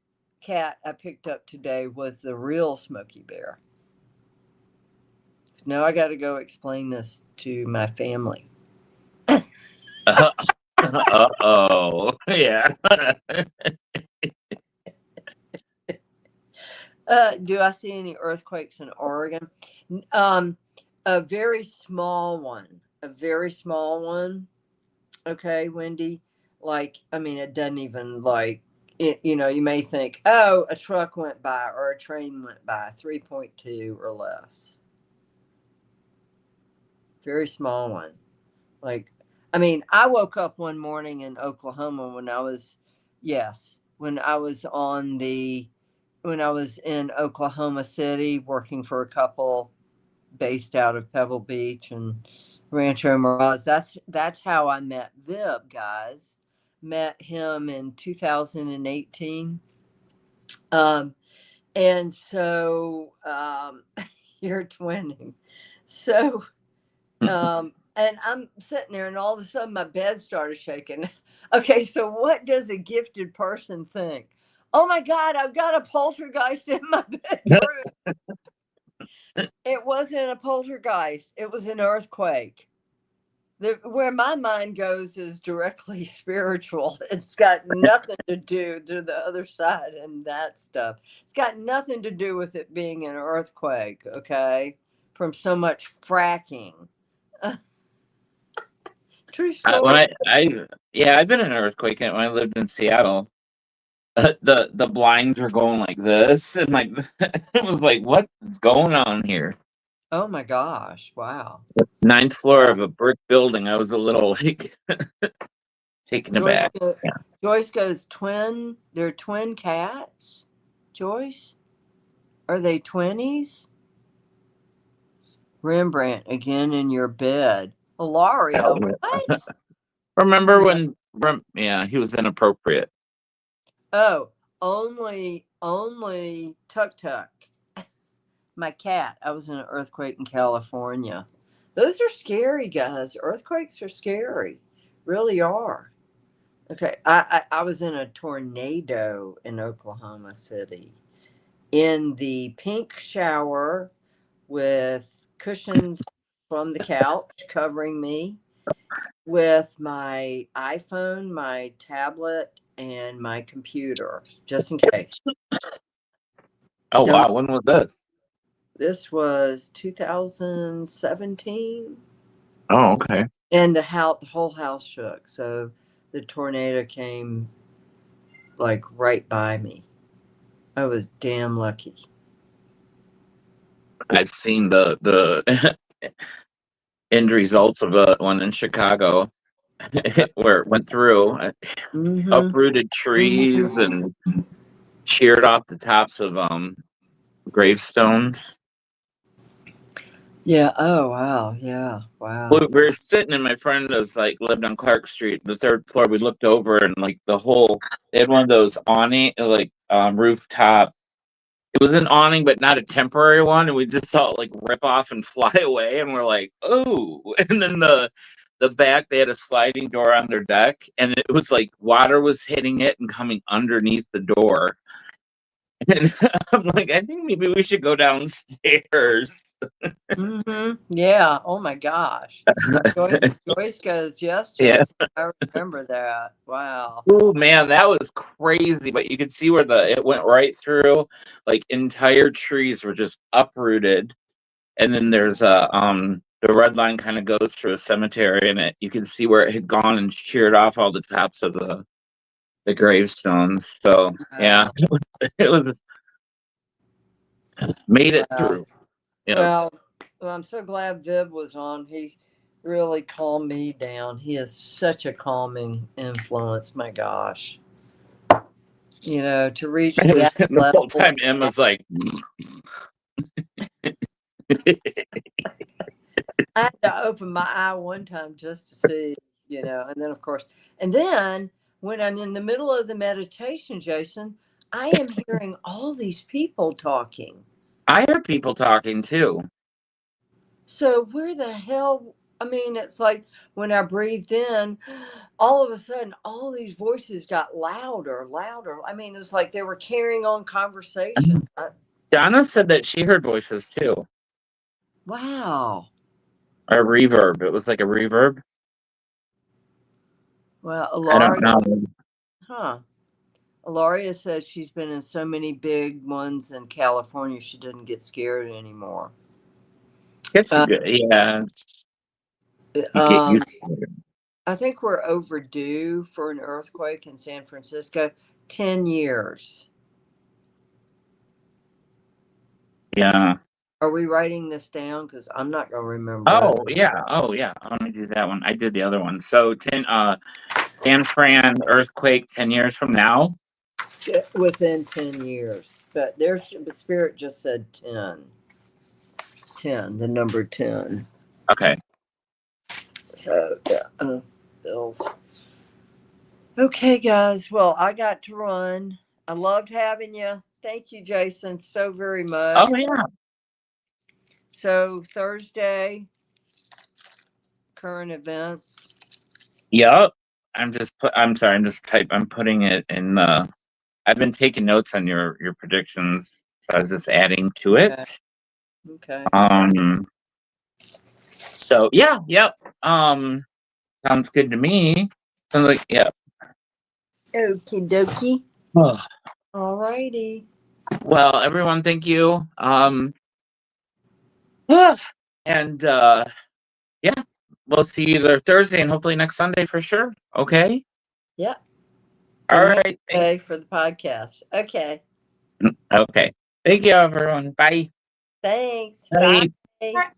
cat I picked up today was the real Smoky Bear. Now I got to go explain this to my family. Uh-oh. Yeah. Do I see any earthquakes in Oregon? A very small one. A very small one. Okay, Wendy. Like, I mean, it doesn't even like it, you know, you may think, oh, a truck went by or a train went by, 3.2 or less. Very small one. Like, I mean, I woke up one morning in Oklahoma when I was in Oklahoma City working for a couple based out of Pebble Beach and Rancho Mirage. That's how I met Vib, guys. Met him in 2018. And so you're twinning. So and I'm sitting there and all of a sudden my bed started shaking. Okay, so what does a gifted person think? Oh my God, I've got a poltergeist in my bedroom. It wasn't a poltergeist. It was an earthquake. Where my mind goes is directly spiritual. It's got nothing to do to the other side and that stuff. It's got nothing to do with it being an earthquake, okay? From so much fracking. True story. When I've been in an earthquake when I lived in Seattle. The blinds were going like this, and like it was like, what is going on here? Oh my gosh! Wow. 9th floor of a brick building. I was a little like taken aback. Joyce goes, twin. They're twin cats. Joyce, are they twinnies? Rembrandt again in your bed. Hilaria, what? Remember when? Yeah, he was inappropriate. Oh, only Tuk Tuk, my cat. I was in an earthquake in California. Those are scary, guys. Earthquakes are scary, really are. Okay, I was in a tornado in Oklahoma City, in the pink shower with cushions from the couch covering me, with my iPhone, my tablet, and my computer, just in case. Oh, wow. When was this? This was 2017. Oh, okay. And the whole house shook. So the tornado came like right by me. I was damn lucky. I've seen the end results of one in Chicago where it went through, uprooted trees and sheared off the tops of gravestones. Yeah. Oh, wow. Yeah. Wow. We were sitting, and my friend was like lived on Clark Street, the 3rd floor. We looked over, and like they had one of those awning, like rooftop. It was an awning, but not a temporary one, and we just saw it like rip off and fly away, and we're like, oh! And then the back, they had a sliding door on their deck, and it was like water was hitting it and coming underneath the door. And I'm like, I think maybe we should go downstairs. Yeah. Oh my gosh. Joyce goes, yes, Yeah. Jason. I remember that. Wow. Oh man, that was crazy. But you could see where it went right through. Like entire trees were just uprooted. And then there's the red line kind of goes through a cemetery, and you can see where it had gone and sheared off all the tops of the gravestones. So yeah, it was made it through. Yep. Well, I'm so glad Vib was on. He really calmed me down. He is such a calming influence. My gosh. To reach that The whole level. time Emma's like, I had to open my eye one time just to see, and then of course, and then when I'm in the middle of the meditation, Jason, I am hearing all these people talking. I heard people talking too. So where the hell? I mean, it's like when I breathed in, all of a sudden, all these voices got louder. I mean, it was like they were carrying on conversations. Donna said that she heard voices too. Wow. Or a reverb. It was like a reverb. Well, I don't know. Ilaria says she's been in so many big ones in California, she didn't get scared anymore. It's good. Yeah. You get used to it. I think we're overdue for an earthquake in San Francisco. 10 years. Yeah. Are we writing this down? Because I'm not going to remember. Oh yeah. Let me do that one. I did the other one. So San Fran earthquake 10 years from now. Within 10 years. But Spirit just said 10. 10, the number 10. Okay. So, yeah, bills. Okay, guys. Well, I got to run. I loved having you. Thank you, Jason, so very much. Oh, yeah. So, Thursday, current events. Yep. I'm putting it in I've been taking notes on your predictions, so I was just adding to it. Okay. So yeah, yep. Sounds good to me. Sounds like yeah. Okie dokie. All righty. Well, everyone, thank you. And yeah, we'll see you either Thursday and hopefully next Sunday for sure. Okay. Yeah. All right. Okay, for the podcast. Okay. Okay. Thank you, everyone. Bye. Thanks. Bye. Bye.